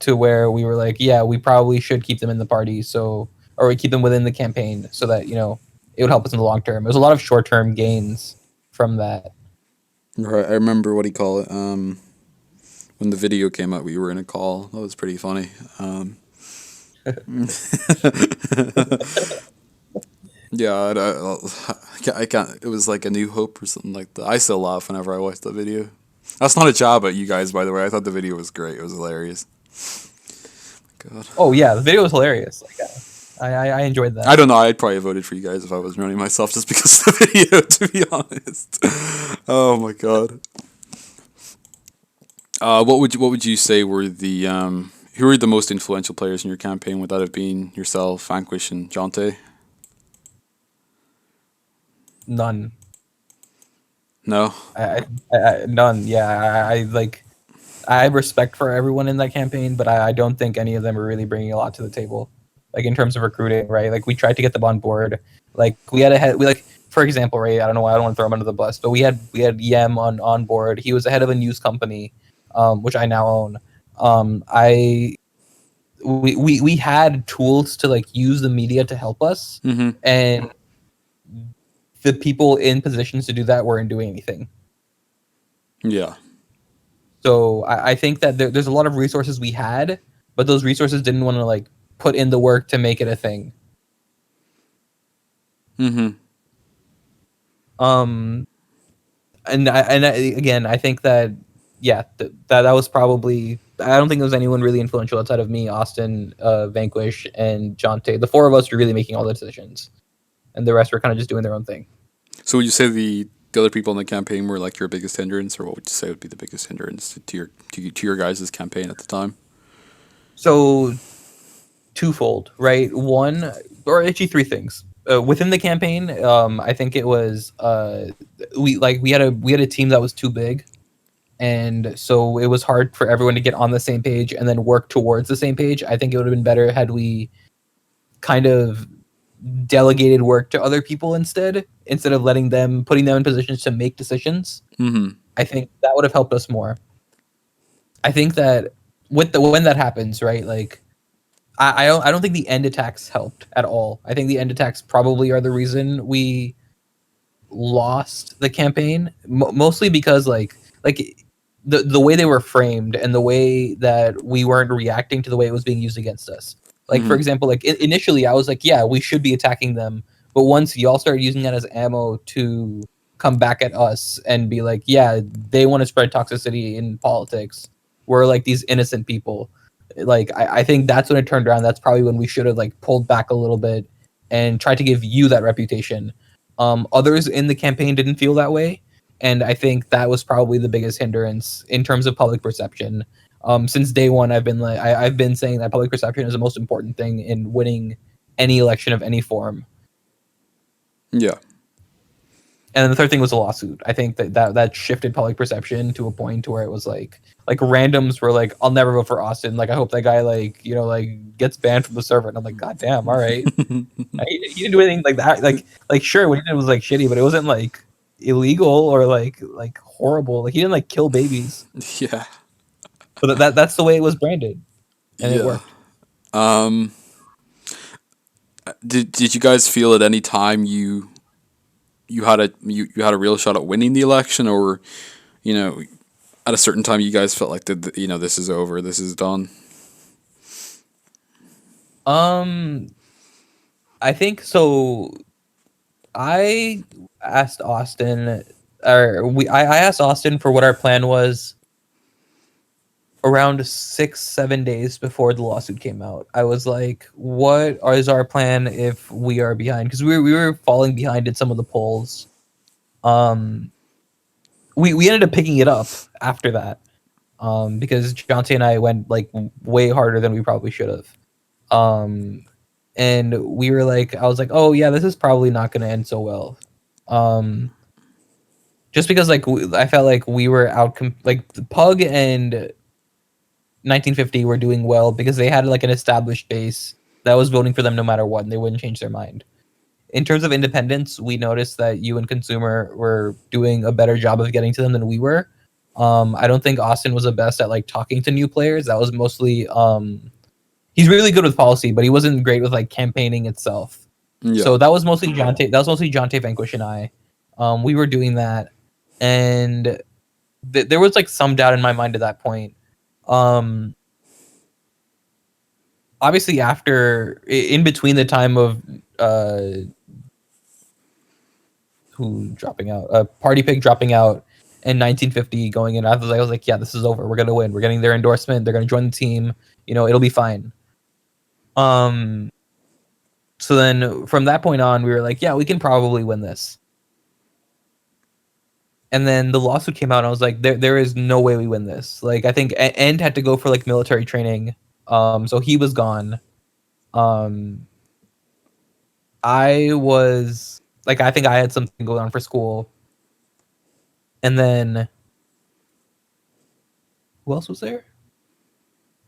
to where we were like, yeah, we probably should keep them in the party, or we keep them within the campaign so that it would help us in the long term. There's a lot of short term gains from that. Right. I remember what do you call it? When the video came out, we were in a call. That was pretty funny. Yeah, I can't. It was like A New Hope or something like that. I still laugh whenever I watch that video. That's not a job at you guys, by the way. I thought the video was great. It was hilarious. God. Oh yeah, the video was hilarious. Like I enjoyed I that. don't know. I'd probably voted for you guys if I was running myself, just because of the video. To be honest. Oh my god. What would you say were the who were the most influential players in your campaign? Would that have been yourself, Vanquish, and Jonte? None. No. None. Yeah, like I have respect for everyone in that campaign, but I don't think any of them are really bringing a lot to the table. Like in terms of recruiting, right? Like we tried to get them on board. Like we like for example, right? I don't know why I don't want to throw him under the bus, but we had Yem on board. He was the head of a news company, which I now own. I we had tools to like use the media to help us, Mm-hmm. and the people in positions to do that weren't doing anything. Yeah. So I think that there's a lot of resources we had, but those resources didn't want to like put in the work to make it a thing. Mm-hmm. Um, again, I think that yeah, that was probably. I don't think there was anyone really influential outside of me, Austin, Vanquish, and Jonte. The 4 of us were really making all the decisions, and the rest were kind of just doing their own thing. So would you say the other people in the campaign were like your biggest hindrance, or what would you say would be the biggest hindrance to your guys' campaign at the time? So twofold, right? One, or actually 3 things. Within the campaign, I think it was we had a team that was too big, and so it was hard for everyone to get on the same page and then work towards the same page. I think it would have been better had we kind of delegated work to other people instead of putting them in positions to make decisions. Mm-hmm. I think that would have helped us more. I think that when that happens, right? Like I don't think the end attacks helped at all. I think the end attacks probably are the reason we lost the campaign, mostly because like the way they were framed and the way that we weren't reacting to the way it was being used against us. Like for Mm-hmm. example, like initially I was like, yeah, we should be attacking them, but once y'all started using that as ammo to come back at us and be like, yeah, they want to spread toxicity in politics. We're like these innocent people. Like I think that's when it turned around. That's probably when we should have like pulled back a little bit and tried to give you that reputation. Others in the campaign didn't feel that way, and I think that was probably the biggest hindrance in terms of public perception. Since day one, I've been saying that public perception is the most important thing in winning any election of any form. Yeah. And then the third thing was a lawsuit. I think that shifted public perception to a point to where it was like randoms were like, I'll never vote for Austin. Like I hope that guy like gets banned from the server. And I'm like, God damn, all right. He didn't do anything like that. Like sure, what he did was like shitty, but it wasn't like illegal or like horrible. Like he didn't like kill babies. Yeah. But that's the way it was branded, and it Yeah. worked. Um. Did you guys feel at any time you had a real shot at winning the election, or you know at a certain time you guys felt like this is over, this is done? Um, I think so. I asked Austin, I asked Austin for what our plan was around 6 7 days before the lawsuit came out. I was like, what is our plan if we are behind? Because we were falling behind in some of the polls. um we ended up picking it up after that, because Jonte and I went like way harder than we probably should have. um and we were like, I was like, oh yeah, this is probably not going to end so well. um just because like I felt like we were like Pug and 1950 were doing well because they had like an established base that was voting for them no matter what, and they wouldn't change their mind. In terms of independence, we noticed that you and Consumer were doing a better job of getting to them than we were. I don't think Austin was the best at like talking to new players. That was mostly he's really good with policy, but he wasn't great with like campaigning itself. Yeah. So that was mostly Jonte. That was mostly Jonte Vanquish and I. We were doing that, and there was like some doubt in my mind at that point. Um, Obviously, after in between the time of uh who dropping out, Party Pig dropping out, and 1950 going in, I was like, yeah, this is over. We're gonna win. We're getting their endorsement. They're gonna join the team. It'll be fine. Um, so then from that point on, we were like, yeah, we can probably win this. And then the lawsuit came out, and I was like, there is no way we win this. Like, I think End had to go for like military training. So he was gone. Um, I was like, I think I had something going on for school. And then who else was there?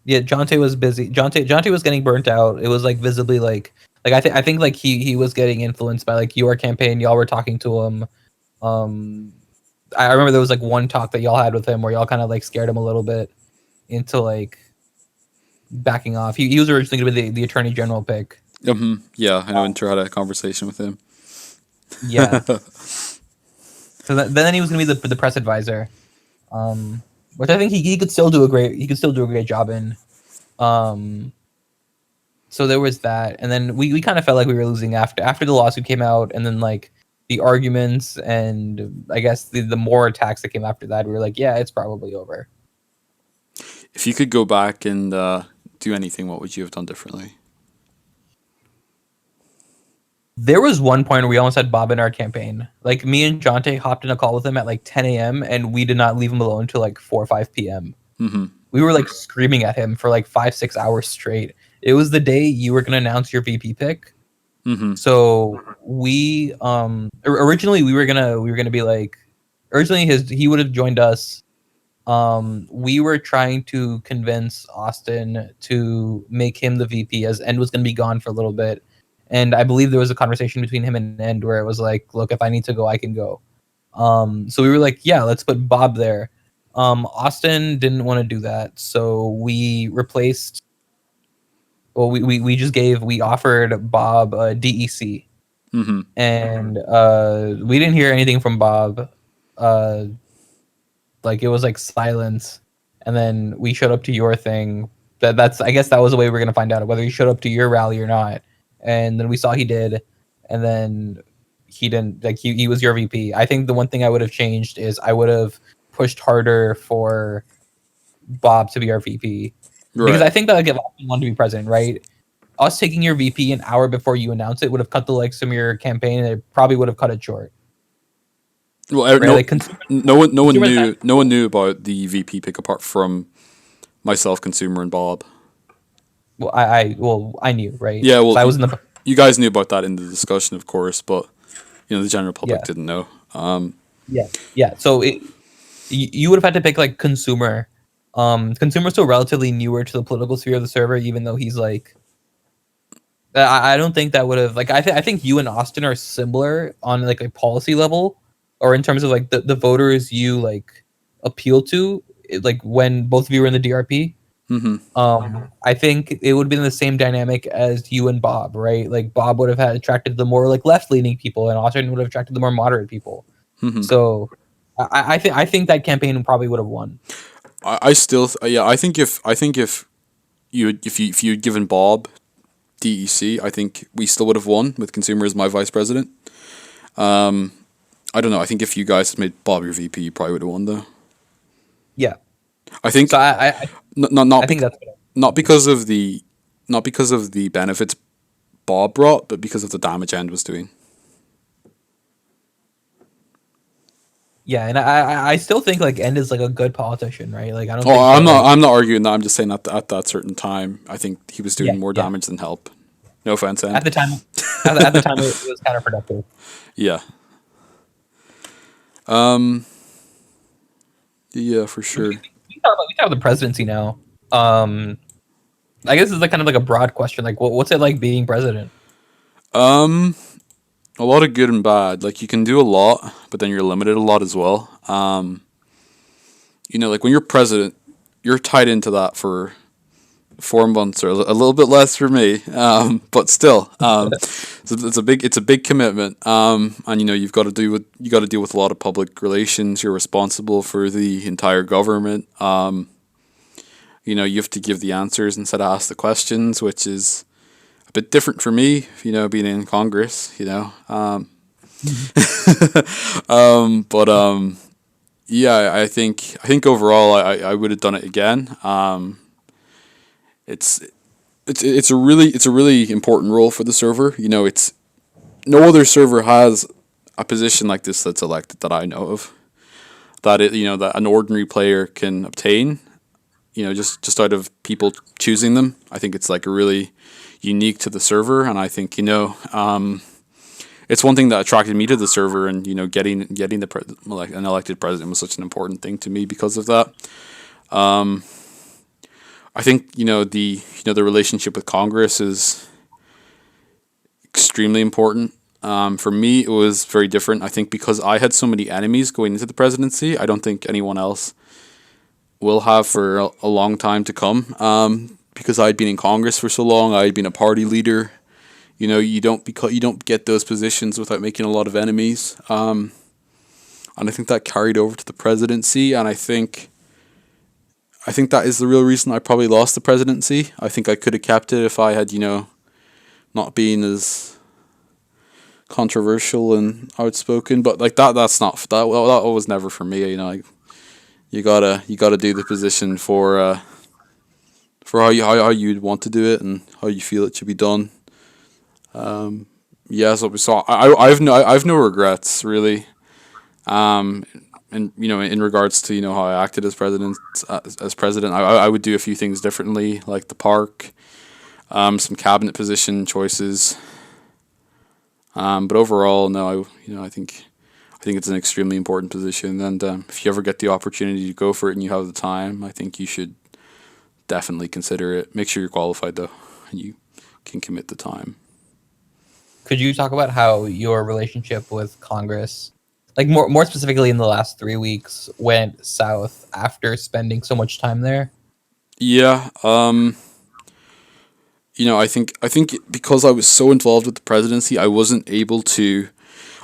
Yeah, Jonte was busy. Jonte was getting burnt out. It was like visibly I think like he was getting influenced by like your campaign. Y'all were talking to him. Um, I remember there was like one talk that y'all had with him where y'all kind of like scared him a little bit into like backing off. He was originally going to be the attorney general pick. Yeah, I know Inter had a conversation with him. Yeah. So then he was going to be the press advisor. Which I think he could still do a great job in. Um, so there was that, and then we kind of felt like we were losing after the lawsuit came out, and then like the arguments, and I guess the more attacks that came after that, we were like, yeah, it's probably over. If you could go back and do anything, what would you have done differently? There was one point where we almost had Bob in our campaign. Like me and Jonte hopped in a call with him at like 10 a.m. and we did not leave him alone until like 4 or 5 p.m. Mm-hmm. We were like screaming at him for like 5 6 hours straight. It was the day you were gonna announce your VP pick. Mm-hmm. So we originally we were gonna be like, originally he would have joined us. We were trying to convince Austin to make him the VP, as End was gonna be gone for a little bit. And I believe there was a conversation between him and End where it was like, look, if I need to go, I can go. So we were like, yeah, let's put Bob there. Austin didn't want to do that, so we replaced. Well, we offered Bob a DEC, Mm-hmm. and we didn't hear anything from Bob. Uh, like it was like silence, and then we showed up to your thing. That's I guess that was the way we were gonna find out whether he showed up to your rally or not. And then we saw he did, and then he didn't. Like he was your VP. I think the one thing I would have changed is I would have pushed harder for Bob to be our VP, because Right. I think that like if Austin wanted to be president, right? Us taking your VP an hour before you announce it would have cut the legs from your campaign, and it probably would have cut it short, Well, right? Like consumers no one knew about the VP pick apart from myself, Consumer, and Bob. well, I knew, right? Yeah, well, So I was in the you guys knew about that in the discussion, of course, but the general public yeah, didn't know. yeah, yeah. So you would have had to pick like consumer. Consumer's still relatively newer to the political sphere of the server, even though he's like. I don't think that would have like I think you and Austin are similar on like a policy level, or in terms of like the voters you like appeal to, like when both of you were in the DRP. Mm-hmm. I think it would have been the same dynamic as you and Bob, right? Like Bob would have had attracted the more like left leaning people, and Austin would have attracted the more moderate people. Mm-hmm. So I think that campaign probably would have won. I still, yeah, I think if you'd given Bob DEC, I think we still would have won with Consumer as my vice president. I don't know. I think if you guys had made Bob your VP, you probably would have won though. Yeah. I So think I think that's not because of the not because of the benefits Bob brought, but because of the damage End was doing. yeah, and I still think like End is like a good politician, right? Like I don't Oh, think that like I'm not arguing that. I'm just saying at that certain time, I think he was yeah doing more yeah damage than help. No offense, at End. the time at the time it was counterproductive. Yeah. Um. Yeah, for sure. We talk about the presidency now. Um, I guess it's like kind of like a broad question. Like, what's it like being president? Um. A lot of good and bad. Like you can do a lot, but then you're limited a lot as well. Like when you're president, you're tied into that for 4 months or a little bit less for me. But still, it's a big commitment. And you've got to you got to deal with a lot of public relations. You're responsible for the entire government. You have to give the answers instead of ask the questions, which is a bit different for me. Being in Congress. But yeah, I think overall I would have done it again. It's it's a really important role for the server. It's no other server has a position like this that's elected that I know of. That an ordinary player can obtain. Just out of people choosing them. I think it's like a really unique to the server, and I think it's one thing that attracted me to the server, and getting like an elected president was such an important thing to me because of that. I think the relationship with Congress is extremely important. For me, it was very different. I think because I had so many enemies going into the presidency, I don't think anyone else will have for a long time to come. Because I'd been in Congress for so long, I'd been a party leader. You don't get those positions without making a lot of enemies. And I think that carried over to the presidency, and I think that is the real reason I probably lost the presidency. I think I could have kept it if I had, not been as controversial and outspoken. But like that's not that was never for me. Like, you gotta do the position for how you'd want to do it and how you feel it should be done. Yeah, so we saw. I have no regrets really. And in regards to how I acted as president, I would do a few things differently, like the park, some cabinet position choices. But overall, no, I think it's an extremely important position, and if you ever get the opportunity to go for it and you have the time, I think you should definitely consider it. Make sure you're qualified though, and you can commit the time. Could you talk about how your relationship with Congress, like more specifically in the last 3 weeks, went south after spending so much time there? Yeah, I think because I was so involved with the presidency, I wasn't able to.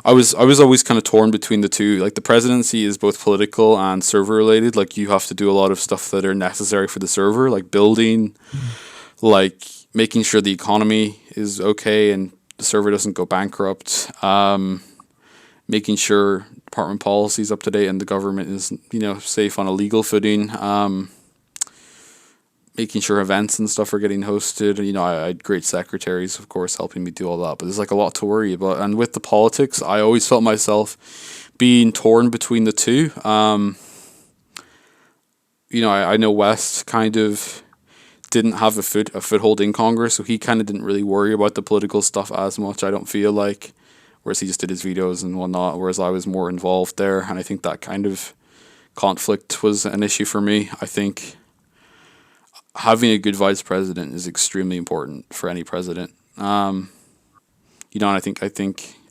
I was always kind of torn between the two. Like the presidency is both political and server related. Like you have to do a lot of stuff that are necessary for the server, like building, like making sure the economy is okay and the server doesn't go bankrupt. Making sure department policy is up to date and the government is safe on a legal footing. Making sure events and stuff are getting hosted. I had great secretaries, of course, helping me do all that. But there's like a lot to worry about. And with the politics, I always felt myself being torn between the two. I know West kind of didn't have a foothold in Congress, so he kind of didn't really worry about the political stuff as much. I don't feel like, whereas he just did his vetoes and whatnot. Whereas I was more involved there, and I think that kind of conflict was an issue for me. I think having a good vice president is extremely important for any president. And I think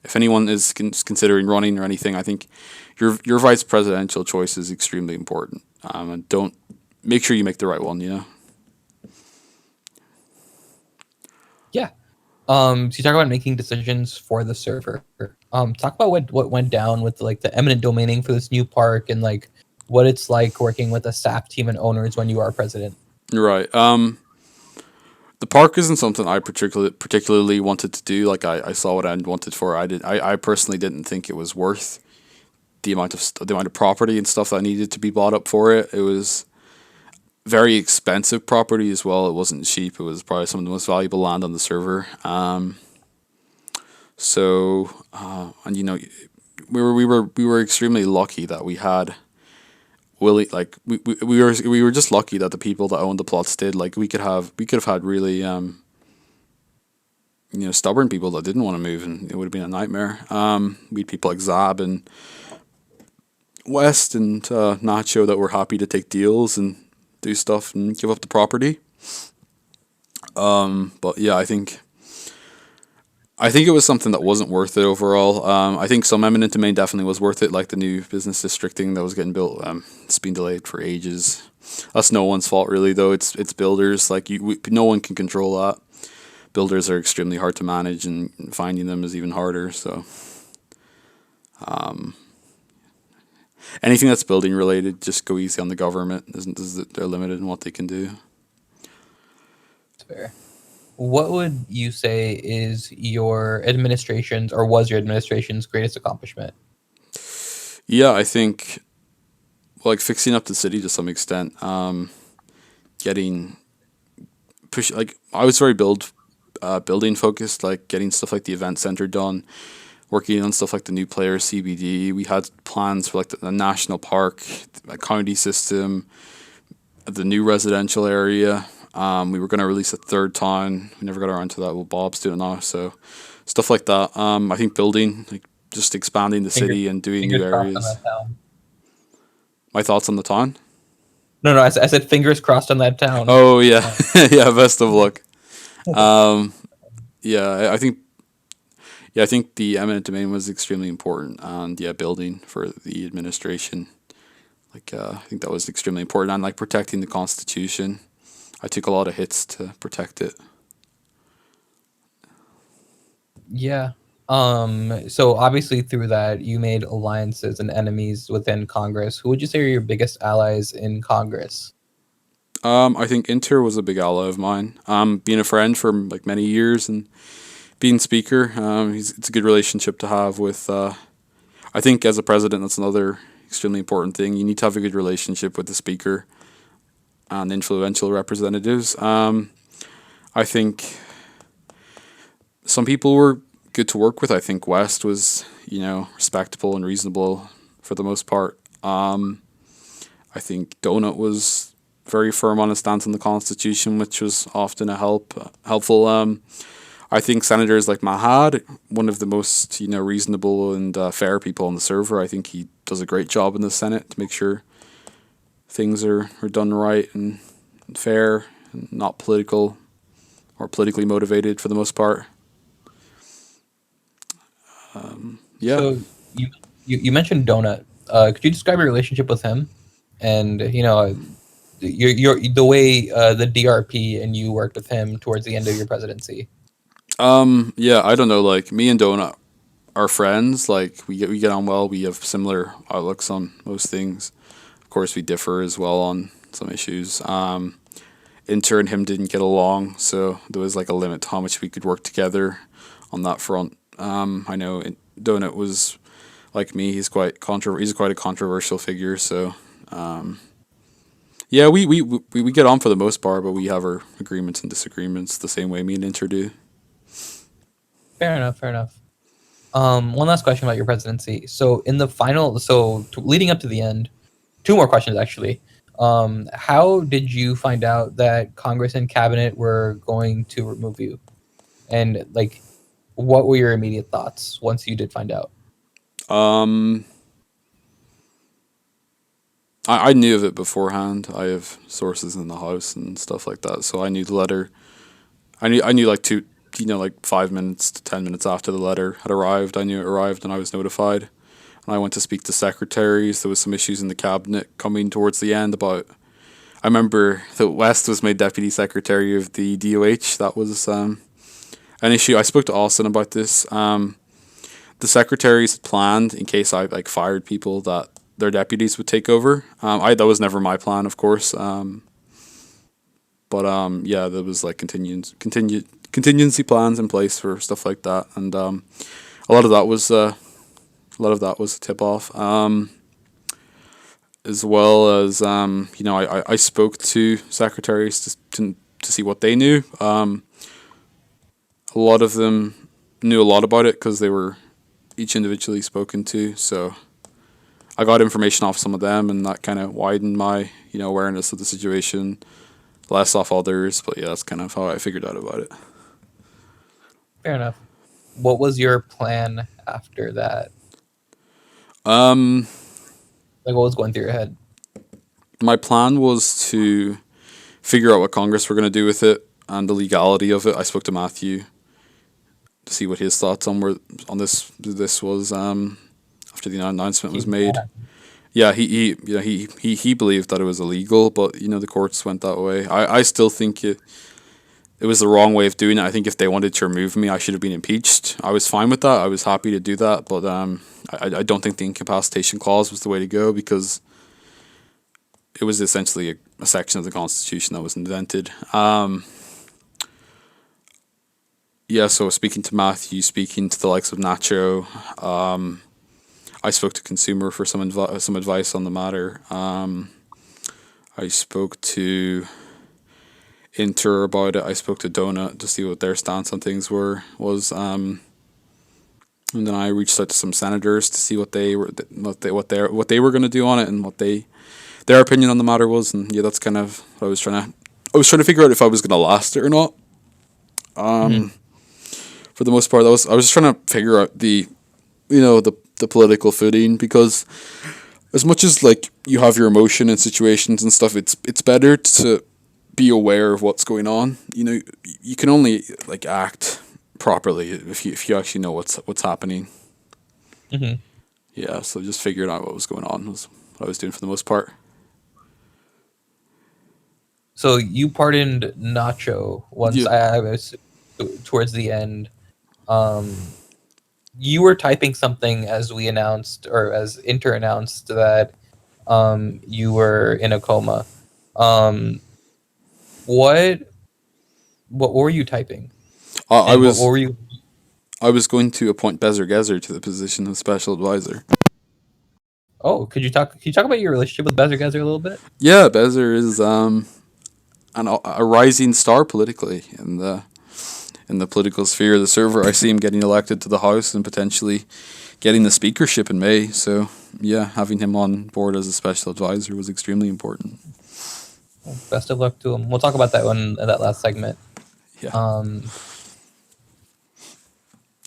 if anyone is considering running or anything, I think your vice presidential choice is extremely important. And don't make sure you make the right one. Yeah. So you talk about making decisions for the server. Talk about what went down with like the eminent domaining for this new park and like what it's like working with a staff team and owners when you are president. Right. The park isn't something I particularly wanted to do. Like I saw what I wanted for. I personally didn't think it was worth the amount of property and stuff that needed to be bought up for it. It was very expensive property as well. It wasn't cheap. It was probably some of the most valuable land on the server. And we were extremely lucky that we had Willie. Like we were just lucky that the people that owned the plots did. Like we could have had really stubborn people that didn't want to move, and it would have been a nightmare. We had people like Zab and West and Nacho that were happy to take deals and do stuff and give up the property. But yeah, I think it was something that wasn't worth it overall. I think some eminent domain definitely was worth it, like the new business district thing that was getting built. It's been delayed for ages. That's no one's fault really, though. It's builders. Like no one can control that. Builders are extremely hard to manage, and finding them is even harder. So anything that's building related, just go easy on the government. They're limited in what they can do. That's fair. What would you say is your administration's or was your administration's greatest accomplishment? Yeah, I think like fixing up the city to some extent. Getting push like I was very building focused, like getting stuff like the event center done, working on stuff like the new player CBD. We had plans for like the national park, the county system, the new residential area. We were going to release a third town. We never got around to that. Well, Bob's doing it now. So stuff like that. I think building, like just expanding the Fingers, city and doing new fingers crossed on areas. that town. My thoughts on the town? No, I said fingers crossed on that town. Oh yeah, yeah. Best of luck. Um, yeah, I think the eminent domain was extremely important, and yeah, building for the administration. Like I think that was extremely important, and like protecting the constitution. I took a lot of hits to protect it. Yeah. So obviously through that you made alliances and enemies within Congress. Who would you say are your biggest allies in Congress? I think Inter was a big ally of mine. Being a friend for like many years and being speaker, it's a good relationship to have with. I think as a president, that's another extremely important thing. You need to have a good relationship with the speaker and influential representatives. I think some people were good to work with. I think West was, respectable and reasonable for the most part. I think Donut was very firm on his stance on the Constitution, which was often helpful. I think senators like Mahad, one of the most reasonable and fair people on the server. I think he does a great job in the Senate to make sure things are done right and fair and not political or politically motivated for the most part. Yeah. So you mentioned Donut. Could you describe your relationship with him? And your the way the DRP and you worked with him towards the end of your presidency. Yeah, I don't know. Like me and Donut are friends. Like we get on well. We have similar outlooks on most things. Of course, we differ as well on some issues. Inter and him didn't get along, so there was like a limit to how much we could work together on that front. I know Donut was like me. He's quite a controversial figure. So yeah, we get on for the most part, but we have our agreements and disagreements the same way me and Inter do. Fair enough. Fair enough. One last question about your presidency. So in the final, leading up to the end, two more questions actually. How did you find out that Congress and Cabinet were going to remove you? And like, what were your immediate thoughts once you did find out? Um, I knew of it beforehand. I have sources in the house and stuff like that, so I knew the letter. I knew like 5 minutes to 10 minutes after the letter had arrived. I knew it arrived, and I was notified. And I went to speak to secretaries. There was some issues in the cabinet coming towards the end about. I remember that West was made deputy secretary of the DOH. That was an issue. I spoke to Austin about this. The secretaries had planned in case I like fired people that their deputies would take over. That was never my plan, of course. But yeah, there was like contingency plans in place for stuff like that, and a lot of that was a tip off. As well as I spoke to secretaries to see what they knew. A lot of them knew a lot about it because they were each individually spoken to. So I got information off some of them, and that kind of widened my awareness of the situation. Less off others, but yeah, that's kind of how I figured out about it. Fair enough. What was your plan after that? Um, Like, what was going through your head? my plan was to figure out what Congress were going to do with it and the legality of it. I spoke to Matthew to see what his thoughts on this was after the announcement was made. Yeah, he believed that it was illegal, but the courts went that way. I still think it was the wrong way of doing it. I think if they wanted to remove me, I should have been impeached. I was fine with that. I was happy to do that, but I don't think the incapacitation clause was the way to go because it was essentially a section of the Constitution that was invented. Yeah, so speaking to Matthew, speaking to the likes of Nacho, I spoke to Consumer for some advice on the matter. I spoke to Inter about it. I spoke to Donut to see what their stance on things was. And then I reached out to some senators to see what they were going to do on it and what their opinion on the matter was. And yeah, that's kind of what I was trying to figure out if I was going to last it or not. For the most part, I was just trying to figure out the political footing, because as much as like you have your emotion in situations and stuff, it's better to be aware of what's going on. You can only like act properly if you actually know what's happening. Mm-hmm. Yeah, so just figuring out what was going on was what I was doing for the most part. So you pardoned Nacho once Yeah. I was towards the end. You were typing something as we announced, or as Inter announced, that you were in a coma. Um, what what were you typing, I and what was were you? I was going to appoint Bezer Gezer to the position of special advisor. Oh, could you talk about your relationship with Bezer Gezer a little bit? Yeah, Bezer is a rising star politically in the political sphere of the server. I see him getting elected to the House and potentially getting the speakership in May. So yeah, having him on board as a special advisor was extremely important. Well, best of luck to him. We'll talk about that one in that last segment. Yeah. Um,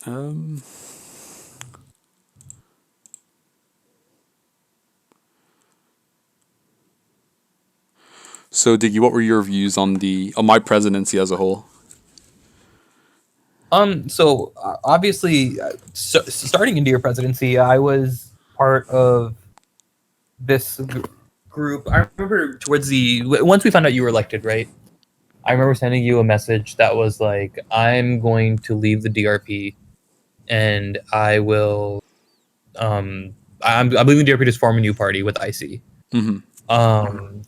Um. So, Diggy, what were your views on my presidency as a whole? so obviously, starting into your presidency, I was part of this group. I remember once we found out you were elected, right? I remember sending you a message that was like, "I'm going to leave the DRP, and I will, I'm leaving the DRP to form a new party with IC." Mm-hmm. Um,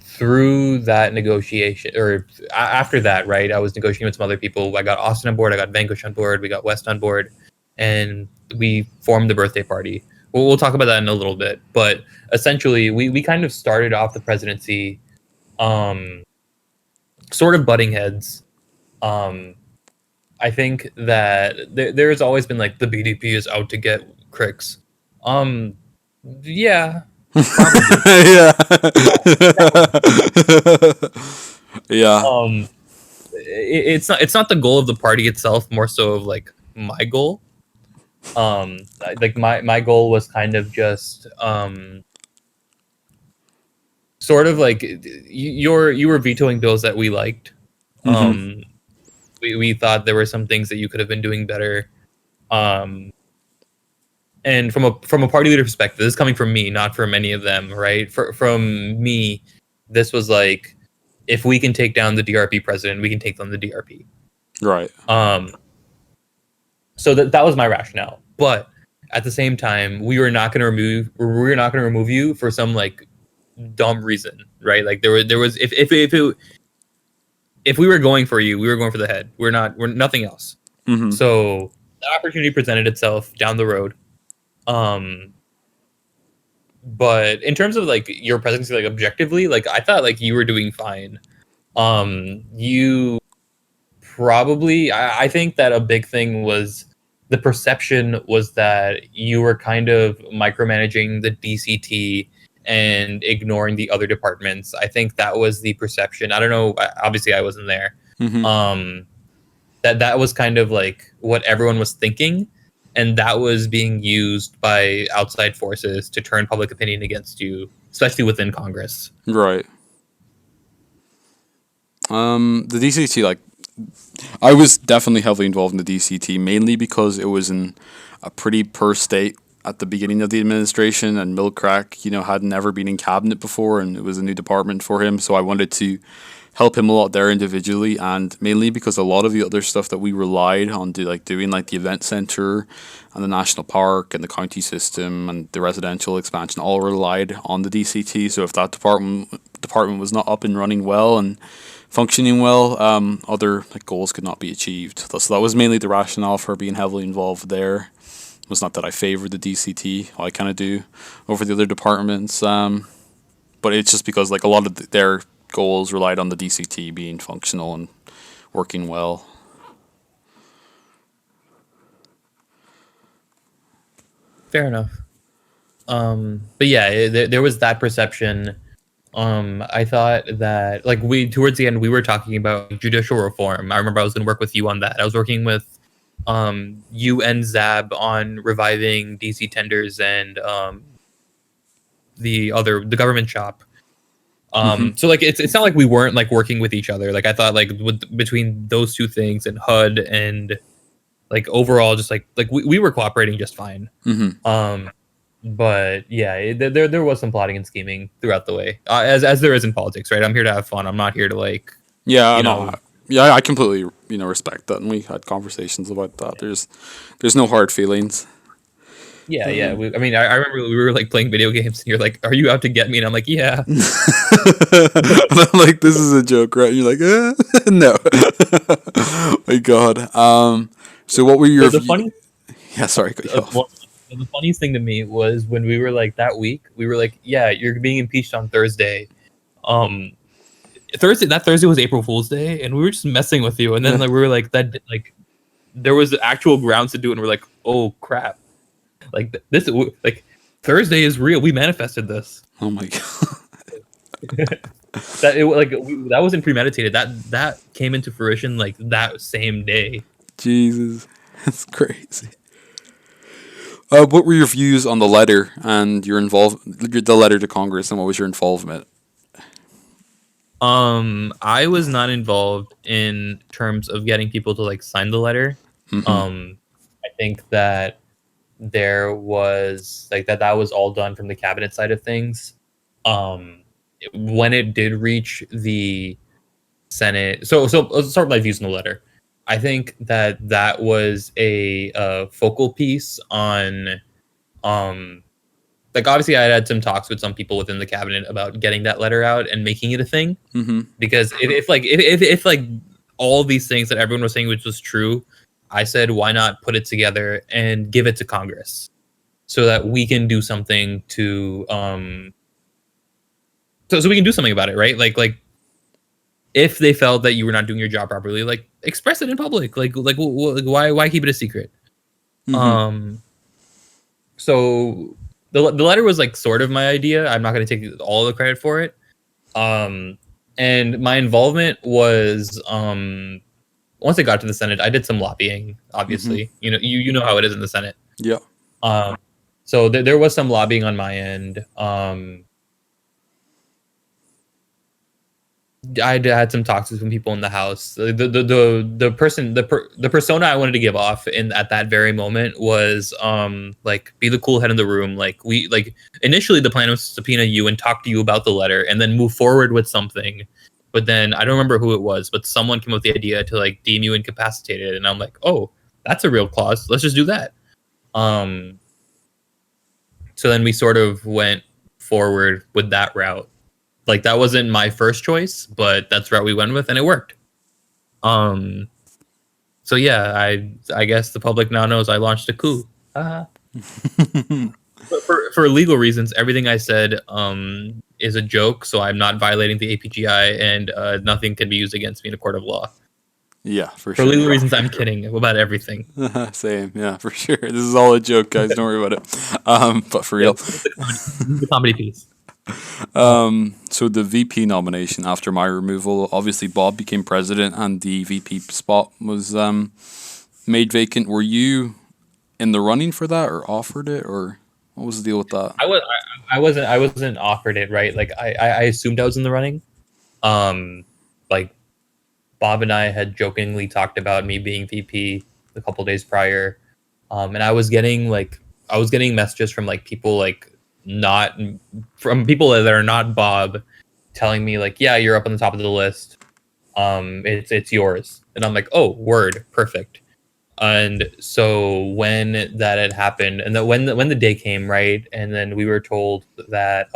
through that negotiation, or after that, right? I was negotiating with some other people. I got Austin on board. I got Vanquish on board. We got West on board, and we formed the birthday party. We'll talk about that in a little bit, but essentially, we kind of started off the presidency, um, sort of butting heads. Um, I think that there's always been like the BDP is out to get Krix. Um, yeah, probably. Yeah. Yeah. It's not the goal of the party itself, more so of like my goal. Like my goal was kind of just sort of like you were vetoing bills that we liked. Mm-hmm. um we thought there were some things that you could have been doing better. And from a party leader perspective, this is coming from me, not from any of them, right? From me, this was like, if we can take down the DRP president, we can take down the DRP. Right. So that was my rationale. But at the same time, we were not going to remove you for some like dumb reason, right? Like there was if it if we were going for you, we were going for the head. We're nothing else. Mm-hmm. So the opportunity presented itself down the road. Um, but in terms of like your presidency, like objectively, like I thought like you were doing fine. You probably, I think that a big thing was the perception was that you were kind of micromanaging the DCT and ignoring the other departments. I think that was the perception. I don't know. Obviously, I wasn't there. Mm-hmm. Um, that was kind of like what everyone was thinking, and that was being used by outside forces to turn public opinion against you, especially within Congress. Right. The DCT, like, I was definitely heavily involved in the DCT, mainly because it was in a pretty poor state at the beginning of the administration, and Milcrack, had never been in cabinet before, and it was a new department for him. So I wanted to help him a lot there individually, and mainly because a lot of the other stuff that we relied on doing like the event center and the national park and the county system and the residential expansion all relied on the DCT. So if that department was not up and running well and functioning well, other like goals could not be achieved. So that was mainly the rationale for being heavily involved there. It was not that I favored the DCT, I kind of do, over the other departments, but it's just because like a lot of their goals relied on the DCT being functional and working well. Fair enough. But yeah, there was that perception. I thought that like we towards the end we were talking about judicial reform. I remember I was going to work with you on that. I was working with you and Zab on reviving DC tenders and the government shop. Mm-hmm. So like it's not like we weren't like working with each other. Like I thought like between those two things and HUD and like overall just like we were cooperating just fine. Mm-hmm. But yeah, there was some plotting and scheming throughout the way, as there is in politics, right? I'm here to have fun. I'm not here to like, Yeah, you no, know, yeah, I completely respect that, and we had conversations about that. There's no hard feelings. yeah, yeah. I mean, I remember we were like playing video games, and you're like, "Are you out to get me?" And I'm like, "Yeah." And I'm like, this is a joke, right? And you're like, no. My God. So what were your The funny, Yeah, sorry, cut you off. the funniest thing to me was when we were like that week, we were like, "Yeah, you're being impeached on Thursday." Um, that Thursday was April Fool's Day, and we were just messing with you, and then like we were like that like there was actual grounds to do it, and we're like, "Oh crap!" Like this, like Thursday is real. We manifested this. Oh my God. That wasn't premeditated. That came into fruition like that same day. Jesus, that's crazy. What were your views on the letter and the letter to Congress, and what was your involvement? I was not involved in terms of getting people to like sign the letter. Mm-hmm. I think that there was like that was all done from the cabinet side of things. When it did reach the Senate, so let's start with my views in the letter. I think that was a focal piece on like obviously I had some talks with some people within the cabinet about getting that letter out and making it a thing, Mm-hmm. because if like all of these things that everyone was saying which was true, I said why not put it together and give it to Congress so that we can do something to so we can do something about it, right? Like if they felt that you were not doing your job properly, like express it in public. Like why keep it a secret? Mm-hmm. Um, so the letter was like sort of my idea. I'm not going to take all the credit for it. And my involvement was once it got to the Senate, I did some lobbying. Obviously, Mm-hmm. you know how it is in the Senate. Yeah. So there was some lobbying on my end. I had some talks with some people in the House. The persona I wanted to give off in at that very moment was like be the cool head in the room. Like we like initially the plan was to subpoena you and talk to you about the letter and then move forward with something. But then I don't remember who it was, but someone came up with the idea to like deem you incapacitated, and I'm like, oh, that's a real clause. Let's just do that. Um, so then we sort of went forward with that route. Like that wasn't my first choice, but that's the route we went with, and it worked. So yeah, I guess the public now knows I launched a coup. But for legal reasons, everything I said is a joke, so I'm not violating the APGI, and nothing can be used against me in a court of law. Yeah, for For sure. legal reasons, I'm kidding about everything. Same, yeah, for sure. This is all a joke, guys. Don't worry about it. But for Yeah, real. this is the comedy piece. So the VP nomination after my removal, obviously Bob became president, and the VP spot was made vacant. Were you in the running for that, or offered it, or what was the deal with that? I wasn't offered it, right. Like I assumed I was in the running. Um, like Bob and I had jokingly talked about me being VP a couple days prior, and I was getting messages from like people like not from people that are not Bob, telling me like, yeah, you're up on the top of the list. It's yours, and I'm like, oh, word, perfect. And so when that had happened, and that when the day came, right, and then we were told that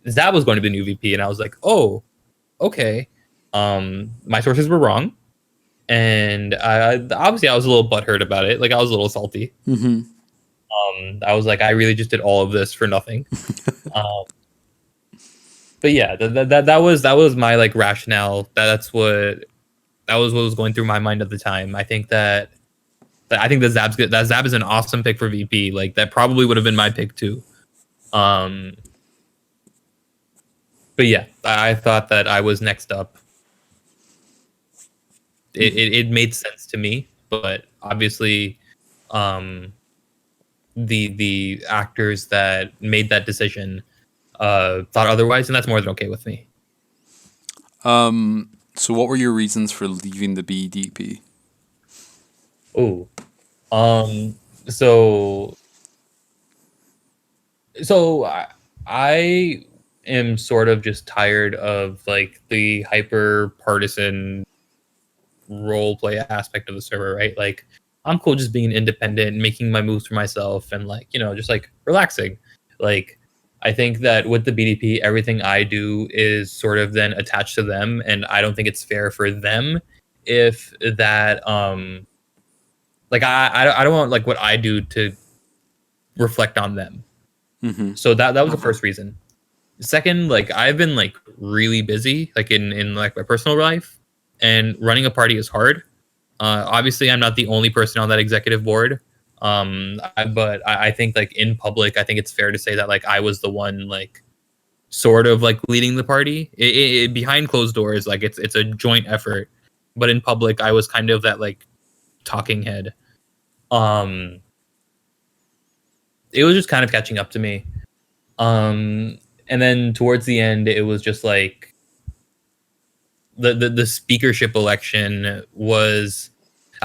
Zab was going to be the new VP, and I was like, oh, okay. My sources were wrong, and obviously I was a little butthurt about it. Like I was a little salty. Mm-hmm. I was like, I really just did all of this for nothing. Um, but yeah, that was my like rationale. That was what was going through my mind at the time. I think that Zab's good. That Zab is an awesome pick for VP. Like that probably would have been my pick too. Um, but yeah, I thought that I was next up. It made sense to me, but obviously, um, the actors that made that decision thought otherwise, and that's more than okay with me. So what were your reasons for leaving the BDP? Oh, um, so I am sort of just tired of like the hyper partisan role play aspect of the server, right? Like I'm cool just being independent, making my moves for myself, and like just like relaxing. Like I think that with the BDP, everything I do is sort of then attached to them, and I don't think it's fair for them if that like I don't want like what I do to reflect on them. Mm-hmm. So that was the first reason. Second, like I've been like really busy, like in like my personal life, and running a party is hard. Obviously, I'm not the only person on that executive board. But I think like in public, I think it's fair to say that like I was the one like sort of like leading the party. Behind closed doors, like it's a joint effort, but in public, I was kind of that like talking head. Um, it was just kind of catching up to me. And then towards the end, it was just like the speakership election was.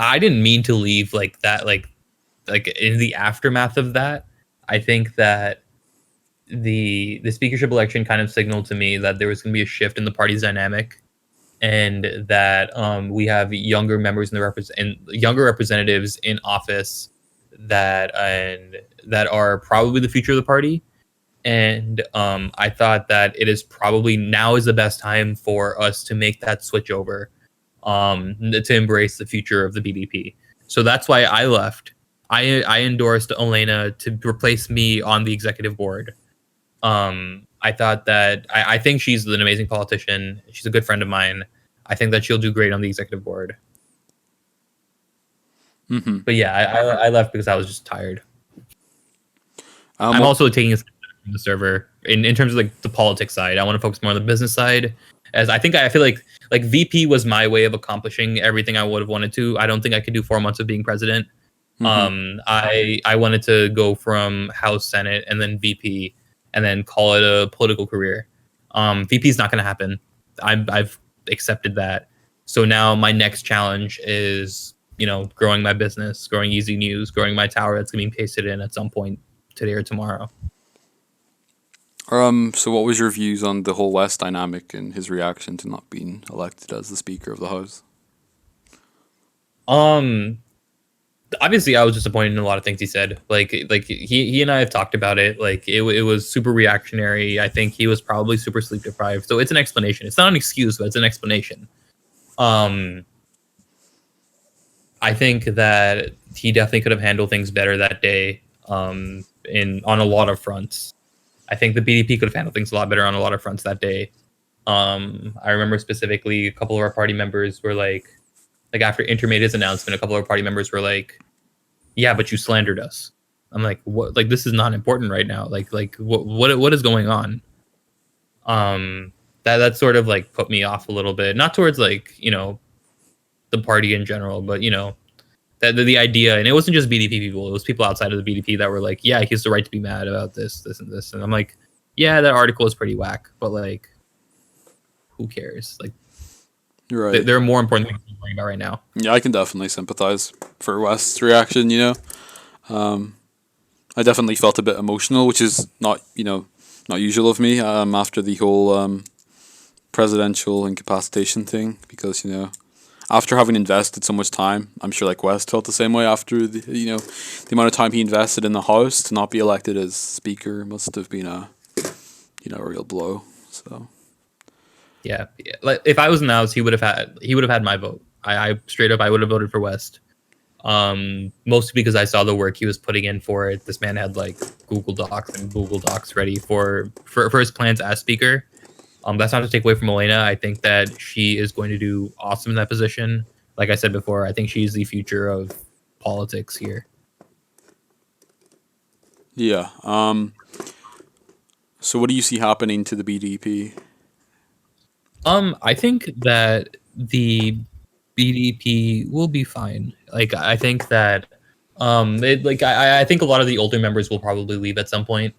I didn't mean to leave like that, like in the aftermath of that. I think that the speakership election kind of signaled to me that there was going to be a shift in the party's dynamic, and that we have younger members in younger representatives in office that are probably the future of the party. And I thought that it is probably now is the best time for us to make that switch over, to embrace the future of the BDP. So that's why I left. I endorsed Elena to replace me on the executive board. I thought that I think she's an amazing politician. She's a good friend of mine. I think that she'll do great on the executive board. Mm-hmm. But yeah, I left because I was just tired. I'm What? also taking a step back from the server in terms of like the politics side. I want to focus more on the business side, as I feel like VP was my way of accomplishing everything I would have wanted to. I don't think I could do 4 months of being president. Mm-hmm. I wanted to go from House, Senate, and then VP, and then call it a political career. VP is not going to happen. I've accepted that. So now my next challenge is growing my business, growing Easy News, growing my tower that's going to be pasted in at some point today or tomorrow. So what was your views on the whole West dynamic and his reaction to not being elected as the Speaker of the House? Um, Obviously I was disappointed in a lot of things he said. Like he and I have talked about it. Like it was super reactionary. I think he was probably super sleep deprived. So it's an explanation. It's not an excuse, but it's an explanation. Um, I think that he definitely could have handled things better that day. In on a lot of fronts, I think the BDP could have handled things a lot better on a lot of fronts that day. I remember specifically a couple of our party members were like after Inter made his announcement, a couple of our party members were like, "Yeah, but you slandered us." I'm like, "What? Like this is not important right now. Like what is going on?" Um, that sort of like put me off a little bit. Not towards like the party in general, but that the idea, and it wasn't just BDP people; it was people outside of the BDP that were like, "Yeah, he has the right to be mad about this, this, and this." And I'm like, "Yeah, that article is pretty whack, but like, who cares? Like, You're right. there are more important things to worry about right now." Yeah, I can definitely sympathize for West's reaction. Um, I definitely felt a bit emotional, which is not usual of me. After the whole presidential incapacitation thing, because after having invested so much time, I'm sure like West felt the same way after the amount of time he invested in the House to not be elected as Speaker must have been a real blow. So Yeah, yeah. Like if I was in the House, he would have had my vote. I straight up I would have voted for West. Mostly because I saw the work he was putting in for it. This man had like Google Docs and Google Docs ready for his plans as speaker. That's not to take away from Elena. I think that she is going to do awesome in that position. Like I said before, I think she's the future of politics here. yeah. So what do you see happening to the BDP? I think that the BDP will be fine. Like I think that I think a lot of the older members will probably leave at some point.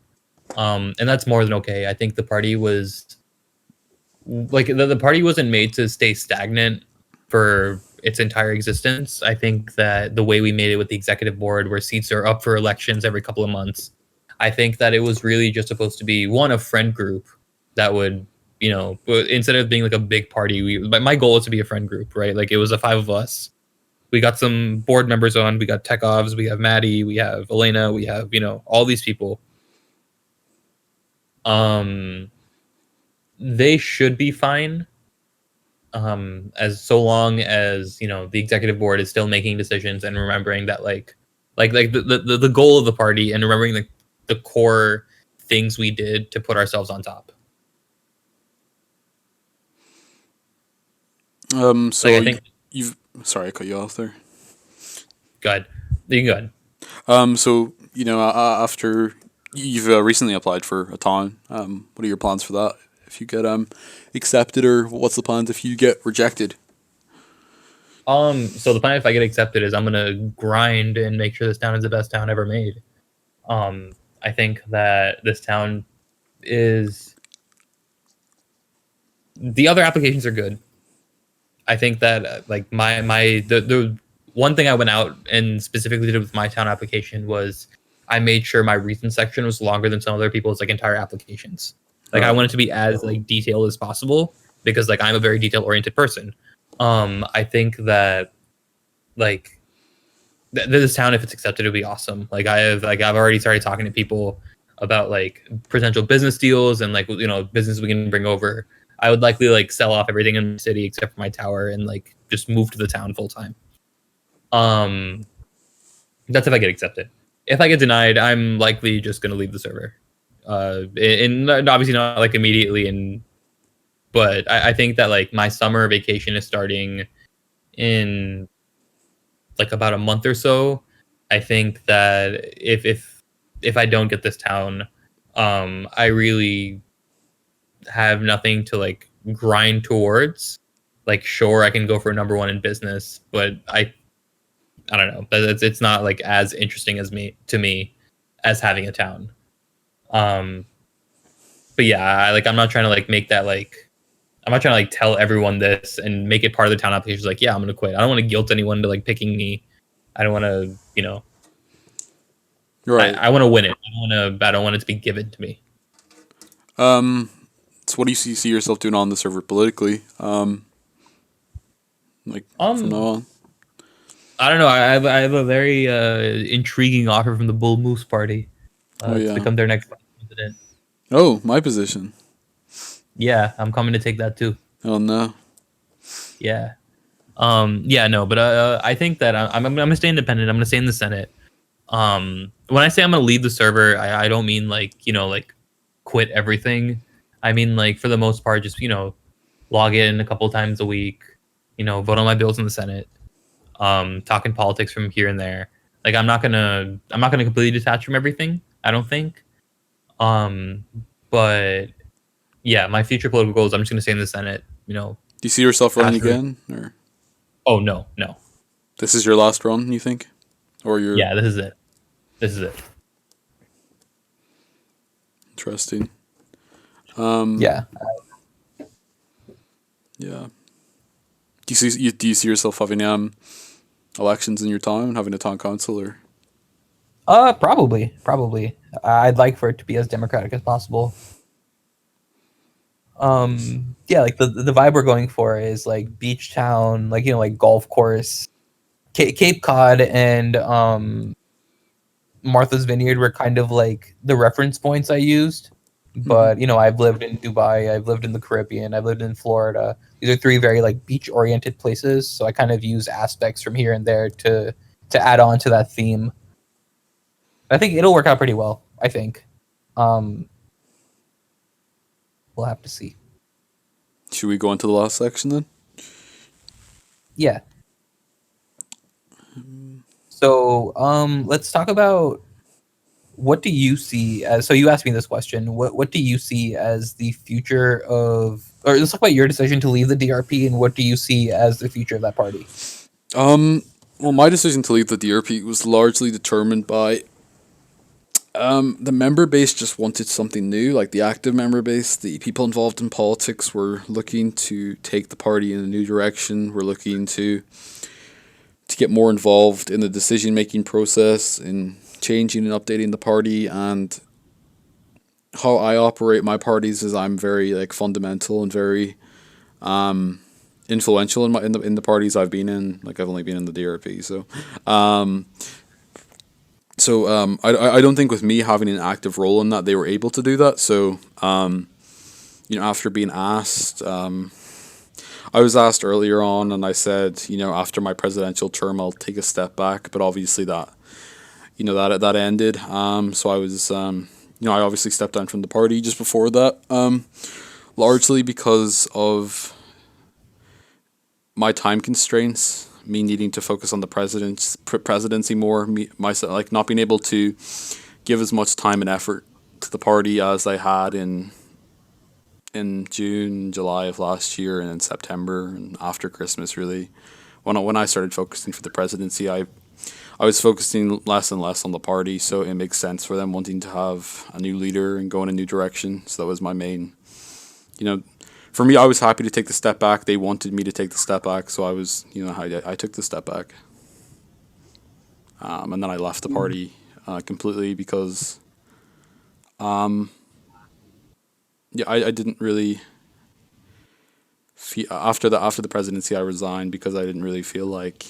And that's more than okay. I think the party was like the party wasn't made to stay stagnant for its entire existence. I think that the way we made it with the executive board, where seats are up for elections every couple of months, I think that it was really just supposed to be one a friend group that would, instead of being like a big party, but my goal was to be a friend group, right? Like it was a five of us. We got some board members on. We got Tekovs. We have Maddie. We have Elena. We have all these people. Um, they should be fine, as so long as the executive board is still making decisions and remembering that like the goal of the party, and remembering the core things we did to put ourselves on top. Like So I think, you've sorry, I cut you off there. good, you can go ahead. So after you've recently applied for a town, what are your plans for that? If you get accepted, or what's the plans if you get rejected? So the plan, if I get accepted, is I'm gonna grind and make sure this town is the best town ever made. I think that this town is, the other applications are good. I think that like the one thing I went out and specifically did with my town application was I made sure my reason section was longer than some other people's like entire applications. Like I Right. wanted to be as like detailed as possible, because like I'm a very detail oriented person. I think that like this town, if it's accepted, it'll be awesome. Like I've already started talking to people about like potential business deals and like business we can bring over. I would likely like sell off everything in the city except for my tower and like just move to the town full time. Um, that's if I get accepted. If I get denied, I'm likely just gonna leave the server. And obviously not like immediately, and but I think that like my summer vacation is starting in like about a month or so. I think that if I don't get this town, I really have nothing to like grind towards. Like, sure, I can go for number one in business, but I don't know. But it's not like as interesting as me as having a town. Um, but yeah, I'm not trying to like make that like, I'm not trying to like tell everyone this and make it part of the town application. Like, yeah, I'm gonna quit. I don't want to guilt anyone to like picking me. I don't want to, Right. I want to win it. I don't want it to be given to me. Um. So what do you see yourself doing on the server politically? Like from now Um, on. I don't know. I have a very intriguing offer from the Bull Moose Party Oh to yeah. become their next vice president. Oh, my position. Yeah, I'm coming to take that too. Oh no. Yeah. Yeah, no, but I think that I'm gonna stay independent. I'm gonna stay in the Senate. When I say I'm gonna leave the server, I don't mean like like quit everything. I mean like for the most part, just log in a couple times a week. Vote on my bills in the Senate. Talking politics from here and there. Like I'm not gonna completely detach from everything. I don't think. Um, but yeah, my future political goals. I'm just gonna stay in the Senate. Do you see yourself running After. again, or Oh no, no. this is your last run? You think, or you're Yeah, this is it. This is it. interesting? Yeah. Yeah. Do you see yourself having elections in your town, having a town council, or Probably, probably. I'd like for it to be as democratic as possible. nice? Yeah, like the vibe we're going for is like beach town, like like golf course, Cape Cod, and Martha's Vineyard were kind of like the reference points I used. Hmm. But I've lived in Dubai, I've lived in the Caribbean, I've lived in Florida. These are three very like beach oriented places, so I kind of use aspects from here and there to add on to that theme. I think it'll work out pretty well. I think. Um, we'll have to see. Should we go into the last section then? Yeah. So, let's talk about what do you see as. So you asked me this question. What do you see as the future of? Or let's talk about your decision to leave the DRP and what do you see as the future of that party? Um, well, my decision to leave the DRP was largely determined by the member base just wanted something new, like the active member base. The people involved in politics were looking to take the party in a new direction. We're looking to get more involved in the decision making process, in changing and updating the party. And how I operate my parties is I'm very like fundamental and very influential in the parties I've been in. Like I've only been in the DRP, um, I don't think with me having an active role in that they were able to do that. So after being asked, I was asked earlier on, and I said, after my presidential term, I'll take a step back. But obviously that ended. So I was, I obviously stepped down from the party just before that, largely because of my time constraints, me needing to focus on the presidency more, myself like not being able to give as much time and effort to the party as I had in June, July of last year, and in September and after Christmas. Really, when I started focusing for the presidency, I was focusing less and less on the party, so it makes sense for them wanting to have a new leader and go in a new direction. So that was my main, you know, for me, I was happy to take the step back. They wanted me to take the step back, so I was, I took the step back. And then I left the party completely because, yeah, I didn't really feel after the presidency. I resigned because I didn't really feel like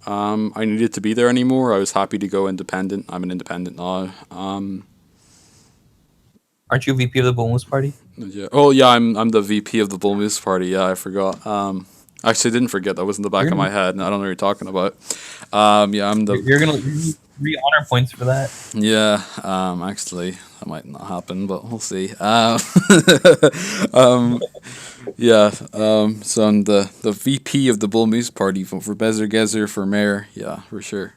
I needed to be there anymore. I was happy to go independent. I'm an independent now. Aren't you VP of the Bull Moose Party? Yeah. Oh yeah, I'm the VP of the Bull Moose Party. Yeah, I forgot. Actually, I didn't forget. That was in the back You're of gonna my head, and I don't know what you're talking about. Yeah, I'm the you're gonna re-honor points for that. yeah. Actually, that might not happen, but we'll see. Yeah. So I'm the VP of the Bull Moose Party. Vote for Bezer Gezer for mayor. Yeah, for sure.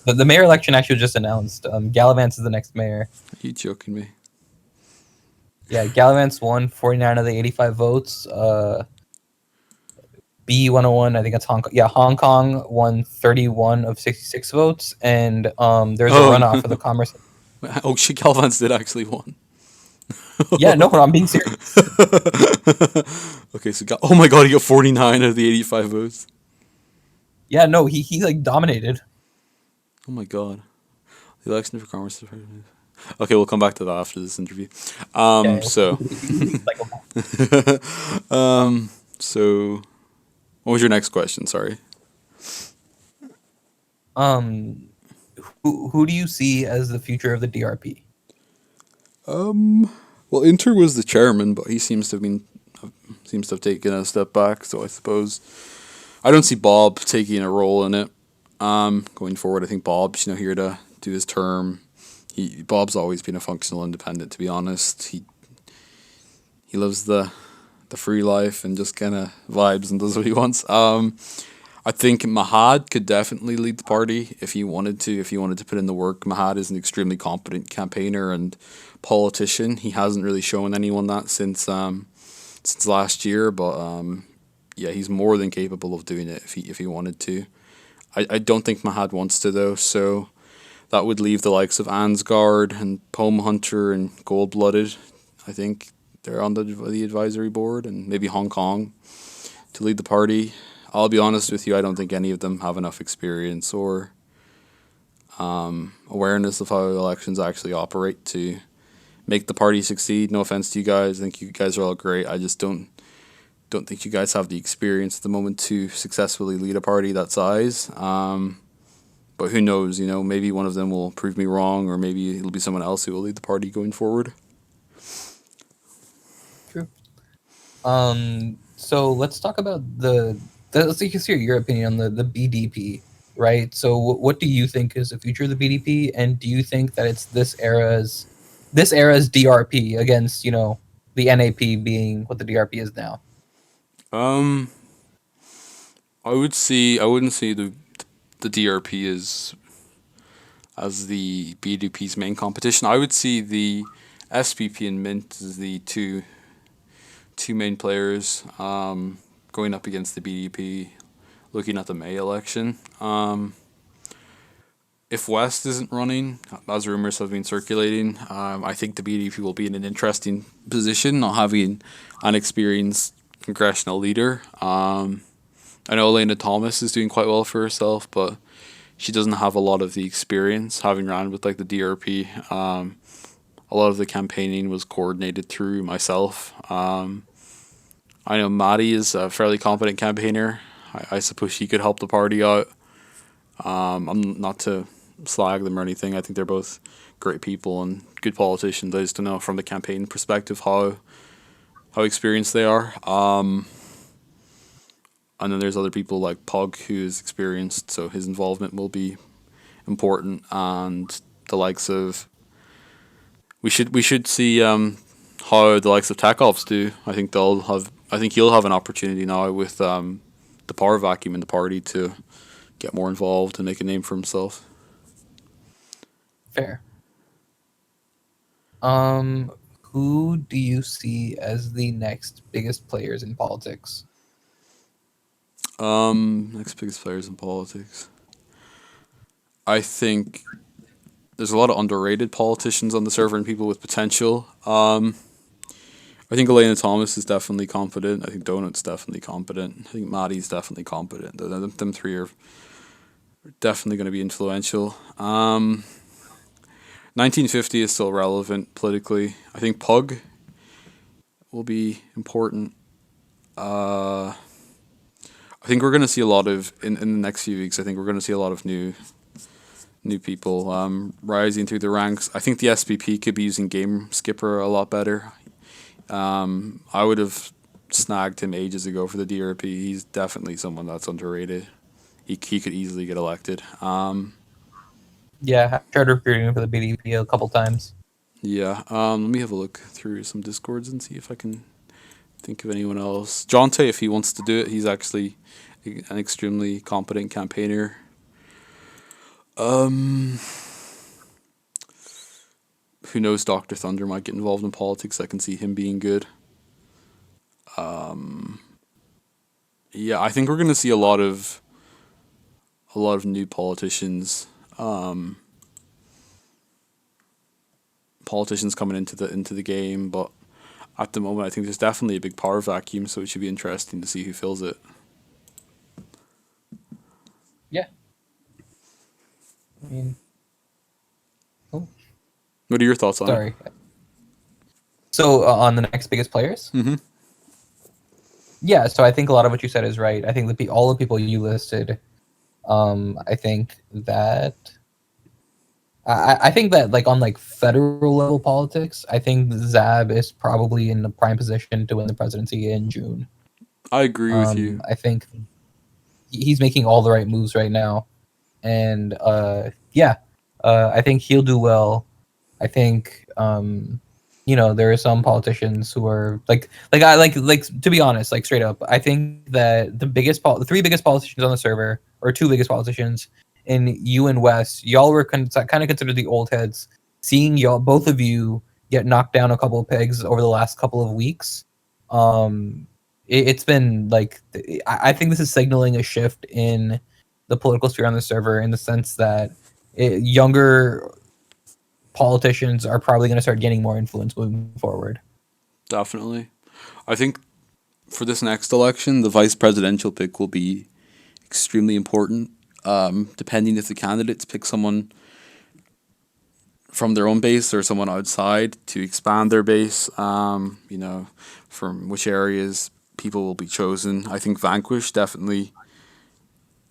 The mayor election actually just announced. Gallivants is the next mayor. Are you joking me? Yeah, Gallivants won 49 of the 85 votes. B101, I think it's Hong Kong. Yeah, Hong Kong won 31 of 66 votes, and there's a Oh runoff for the no. Commerce. Oh shit, Galvans did actually won. Yeah, no, I'm being serious. Okay, so oh my god, he got 49 out of the 85 votes. Yeah, no, he like dominated. Oh my god. The election for Commerce. Okay, we'll come back to that after this interview. Yeah, So, psychopath. so what was your next question? Sorry. Um, who do you see as the future of the DRP? Well, Inter was the chairman, but he seems to have taken a step back. So I suppose I don't see Bob taking a role in it. Going forward, I think Bob's here to do his term. Bob's always been a functional independent. To be honest, he lives the free life and just kind of vibes and does what he wants. I think Mahad could definitely lead the party if he wanted to. If he wanted to put in the work, Mahad is an extremely competent campaigner and politician. He hasn't really shown anyone that since last year, but yeah, he's more than capable of doing it if he wanted to. I don't think Mahad wants to though, so that would leave the likes of Ansgard and Poem Hunter and Gold Blooded. I think they're on the advisory board, and maybe Hong Kong to lead the party. I'll be honest with you, I don't think any of them have enough experience or awareness of how elections actually operate to make the party succeed. No offense to you guys, I think you guys are all great. I just don't think you guys have the experience at the moment to successfully lead a party that size. But who knows, maybe one of them will prove me wrong, or maybe it'll be someone else who will lead the party going forward. True. So let's talk about let's hear your opinion on the BDP, right? So what do you think is the future of the BDP, and do you think that it's this era's DRP against, the NAP being what the DRP is now? I wouldn't see the DRP as the BDP's main competition. I would see the SPP and Mint as the two main players going up against the BDP, looking at the May election. If West isn't running, as rumors have been circulating, I think the BDP will be in an interesting position, not having an experienced congressional leader. I know Elena Thomas is doing quite well for herself, but she doesn't have a lot of the experience, having ran with like the DRP. A lot of the campaigning was coordinated through myself. I know Maddie is a fairly competent campaigner. I suppose she could help the party out. I'm not to slag them or anything. I think they're both great people and good politicians. I just don't know from the campaign perspective how experienced they are. And then there's other people like Pug, who is experienced, so his involvement will be important. And the likes of we should see how the likes of Tech Ops do. I think he'll have an opportunity now with the power vacuum in the party to get more involved and make a name for himself. Fair. Who do you see as the next biggest players in politics? Next biggest players in politics. I think there's a lot of underrated politicians on the server and people with potential. I think Elena Thomas is definitely competent. I think Donut's definitely competent. I think Maddie's definitely competent. Them three are definitely going to be influential. 1950 is still relevant politically. I think Pug will be important. I think we're going to see a lot of in the next few weeks. I think we're going to see a lot of new people rising through the ranks. I think the SPP could be using Game Skipper a lot better. I would have snagged him ages ago for the DRP. He's definitely someone that's underrated. He could easily get elected. Yeah, I tried recruiting for the BDP a couple times. Yeah. Let me have a look through some Discords and see if I can think of anyone else. Jonte, if he wants to do it, he's actually an extremely competent campaigner. Who knows? Dr. Thunder might get involved in politics. I can see him being good. Yeah, I think we're gonna see a lot of new politicians. Politicians coming into the game, but at the moment, I think there's definitely a big power vacuum. So it should be interesting to see who fills it. Yeah. I mean, oh, What are your thoughts on it? sorry. So on the next biggest players? Mm-hmm. Yeah, so I think a lot of what you said is right. I think all the people you listed, I think that I think that like on like federal level politics, I think Zab is probably in the prime position to win the presidency in June. I agree with you. I think he's making all the right moves right now, and yeah, I think he'll do well. I think there are some politicians who are like to be honest, like straight up, I think that the three biggest politicians on the server, or two biggest politicians in you and Wes, y'all were kind of considered the old heads. Seeing y'all, both of you, get knocked down a couple of pegs over the last couple of weeks, it's been like I think this is signaling a shift in the political sphere on the server, in the sense that younger politicians are probably going to start gaining more influence moving forward. Definitely. I think for this next election, the vice presidential pick will be extremely important. Depending if the candidates pick someone from their own base or someone outside to expand their base, from which areas people will be chosen. I think Vanquish definitely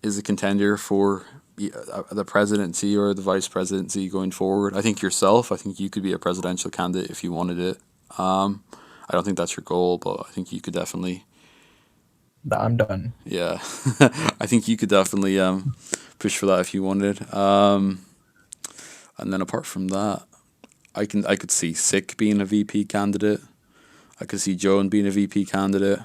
is a contender for the presidency or the vice presidency going forward. I think yourself, I think you could be a presidential candidate if you wanted it. I don't think that's your goal, but I think you could definitely, I'm done. yeah, I think you could definitely push for that if you wanted. And then apart from that, I could see Sick being a VP candidate. I could see Joan being a VP candidate.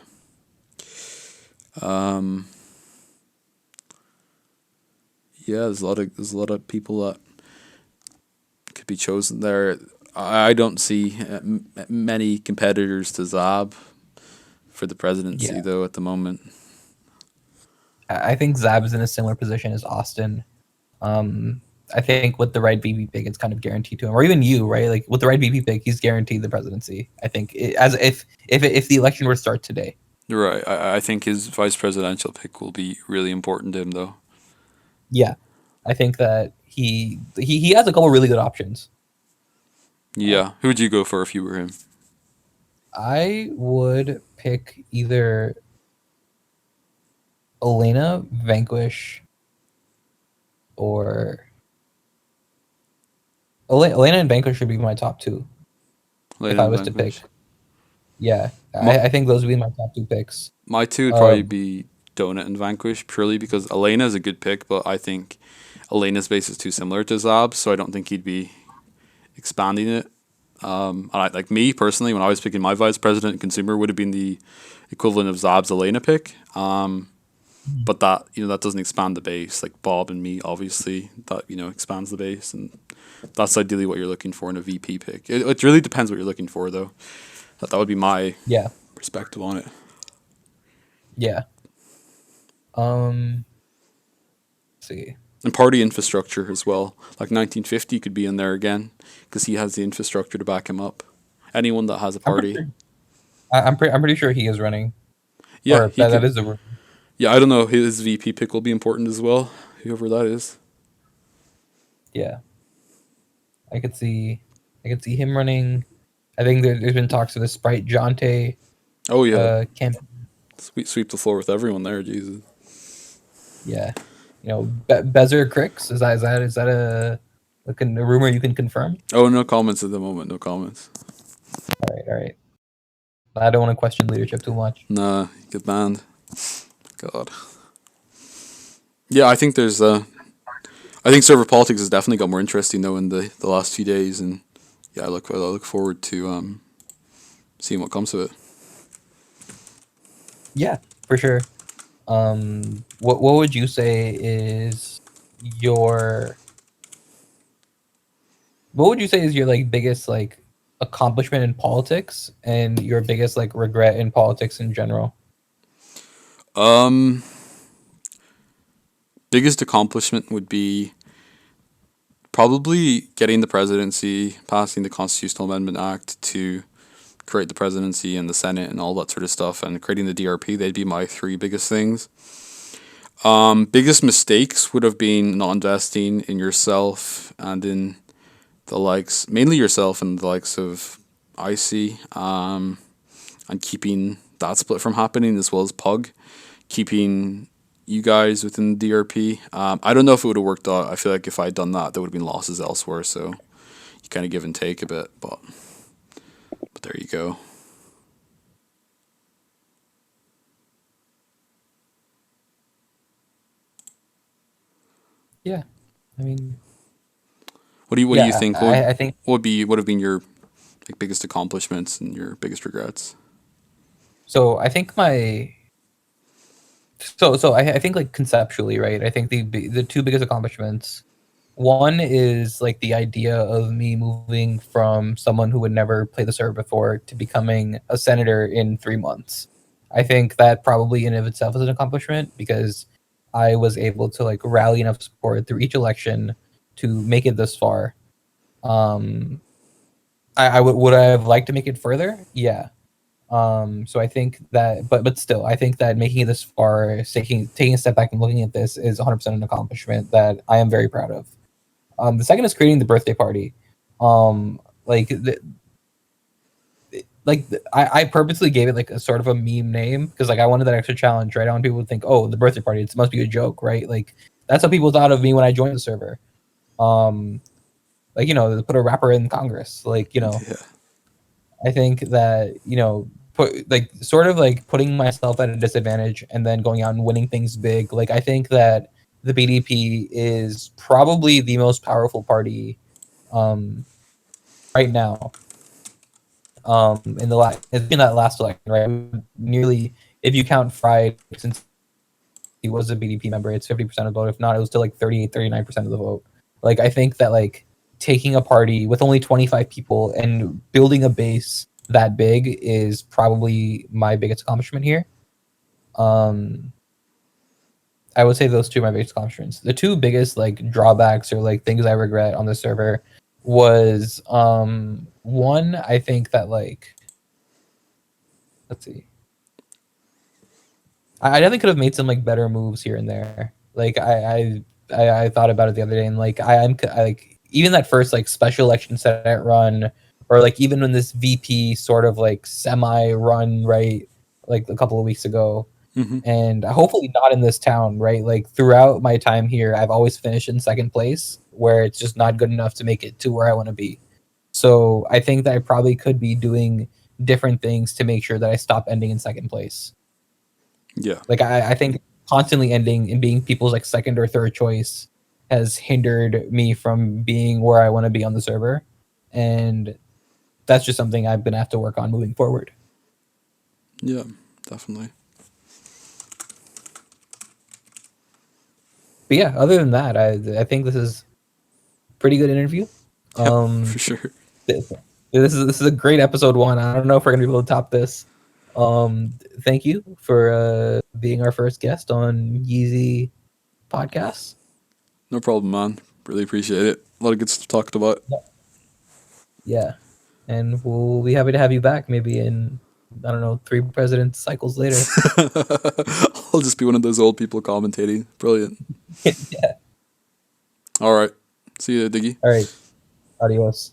Yeah, there's a lot of people that could be chosen there. I don't see many competitors to Zab for the presidency Yeah, though at the moment. I think Zab is in a similar position as Austin. I think with the right VP pick, it's kind of guaranteed to him, or even you, right? Like with the right VP pick, he's guaranteed the presidency. I think as if the election were to start today. You're right. I think his vice presidential pick will be really important to him though. Yeah, I think that he has a couple really good options. Yeah. Who would you go for if you were him? I would pick either Elena, Vanquish, or Elena and Vanquish should be my top two if Leyland I and was to Vanquish. pick. Yeah, My, I think those would be my top two picks. my two would probably Um, be Donut and Vanquish purely because Elena is a good pick, but I think Elena's base is too similar to Zab, so I don't think he'd be expanding it. And like me personally, when I was picking my vice president, consumer would have been the equivalent of Zab's Elena pick. But that that doesn't expand the base. Like Bob and me, obviously, that expands the base, and that's ideally what you're looking for in a VP pick. It really depends what you're looking for, though. That would be my yeah, perspective on it. yeah. Um, let's see. And party infrastructure as well. Like 1950 could be in there again because he has the infrastructure to back him up. Anyone that has a I'm pretty party, sure. I'm pretty sure he is running, yeah, or he that could. is the. Yeah, I don't know. His VP pick will be important as well, whoever that is. Yeah, I could see. I could see him running. I think there's been talks of the Sprite Jonte Oh yeah, camp. sweep the floor with everyone there. Jesus. Yeah, Bezer Krix, is that a rumor you can confirm? Oh, no comments at the moment. No comments. All right. I don't want to question leadership too much. Nah, get banned. God. Yeah, I think there's I think server politics has definitely got more interesting though in the last few days, and yeah, I look forward to seeing what comes of it. Yeah, for sure. What would you say is your what would you say is your like biggest like accomplishment in politics, and your biggest like regret in politics in general? Um, Biggest accomplishment would be probably getting the presidency, passing the Constitutional Amendment Act to create the presidency and the Senate and all that sort of stuff, and creating the DRP. They'd be my three biggest things. Biggest mistakes would have been not investing in yourself and in the likes, mainly yourself and the likes of Icy, and keeping that split from happening, as well as Pug, keeping you guys within the DRP. I don't know if it would have worked out. I feel like if I had done that, there would have been losses elsewhere. So you kind of give and take a bit, but there you go. Yeah, I mean, What do you yeah, think I think would have been your like biggest accomplishments and your biggest regrets? so. I think my I think like conceptually, right? I think the two biggest accomplishments. One is like the idea of me moving from someone who would never play the server before to becoming a senator in 3 months. I think that probably in and of itself is an accomplishment because I was able to like rally enough support through each election to make it this far. Um, I would I have liked to make it further? Yeah. So I think that, but still, I think that making it this far, taking a step back and looking at this is 100% an accomplishment that I am very proud of. The second is creating the birthday party. Like I purposely gave it like a sort of a meme name because like I wanted that extra challenge, right? I want people to think, oh, the birthday party, it must be a joke, right? Like that's how people thought of me when I joined the server. Um, like put a rapper in Congress, like Yeah. I think that put like sort of like putting myself at a disadvantage and then going out and winning things big. Like I think that the BDP is probably the most powerful party um, right now. In the it's been that last election, right? Nearly, if you count Fried, since he was a BDP member, it's 50% of the vote. If not, it was still like 38, 39% of the vote. Like I think that like taking a party with only 25 people and building a base that big is probably my biggest accomplishment here. Um, I would say those two are my biggest accomplishments. The two biggest like drawbacks or like things I regret on the server was one, I think that like let's see. I definitely could have made some like better moves here and there. Like I thought about it the other day, and like like even that first like special election Senate run, or like even when this VP sort of like semi run right, like a couple of weeks ago, Hmm. and hopefully not in this town, right? Like throughout my time here, I've always finished in second place, where it's just not good enough to make it to where I want to be. So I think that I probably could be doing different things to make sure that I stop ending in second place. Yeah. Like I think constantly ending and being people's like second or third choice has hindered me from being where I want to be on the server, and that's just something I'm gonna have to work on moving forward. Yeah. Definitely. But yeah, other than that, I think this is a pretty good interview. Yep. For Um, sure. this is a great episode one. I don't know if we're gonna be able to top this. Thank you for being our first guest on YZY Podcasts. No problem, man. Really appreciate it. A lot of good stuff talked about. Yeah, and we'll be happy to have you back maybe in I don't know 3 president cycles later. I'll just be one of those old people commentating. Brilliant. Yeah. All right. See you, Diggy. All right. Adios.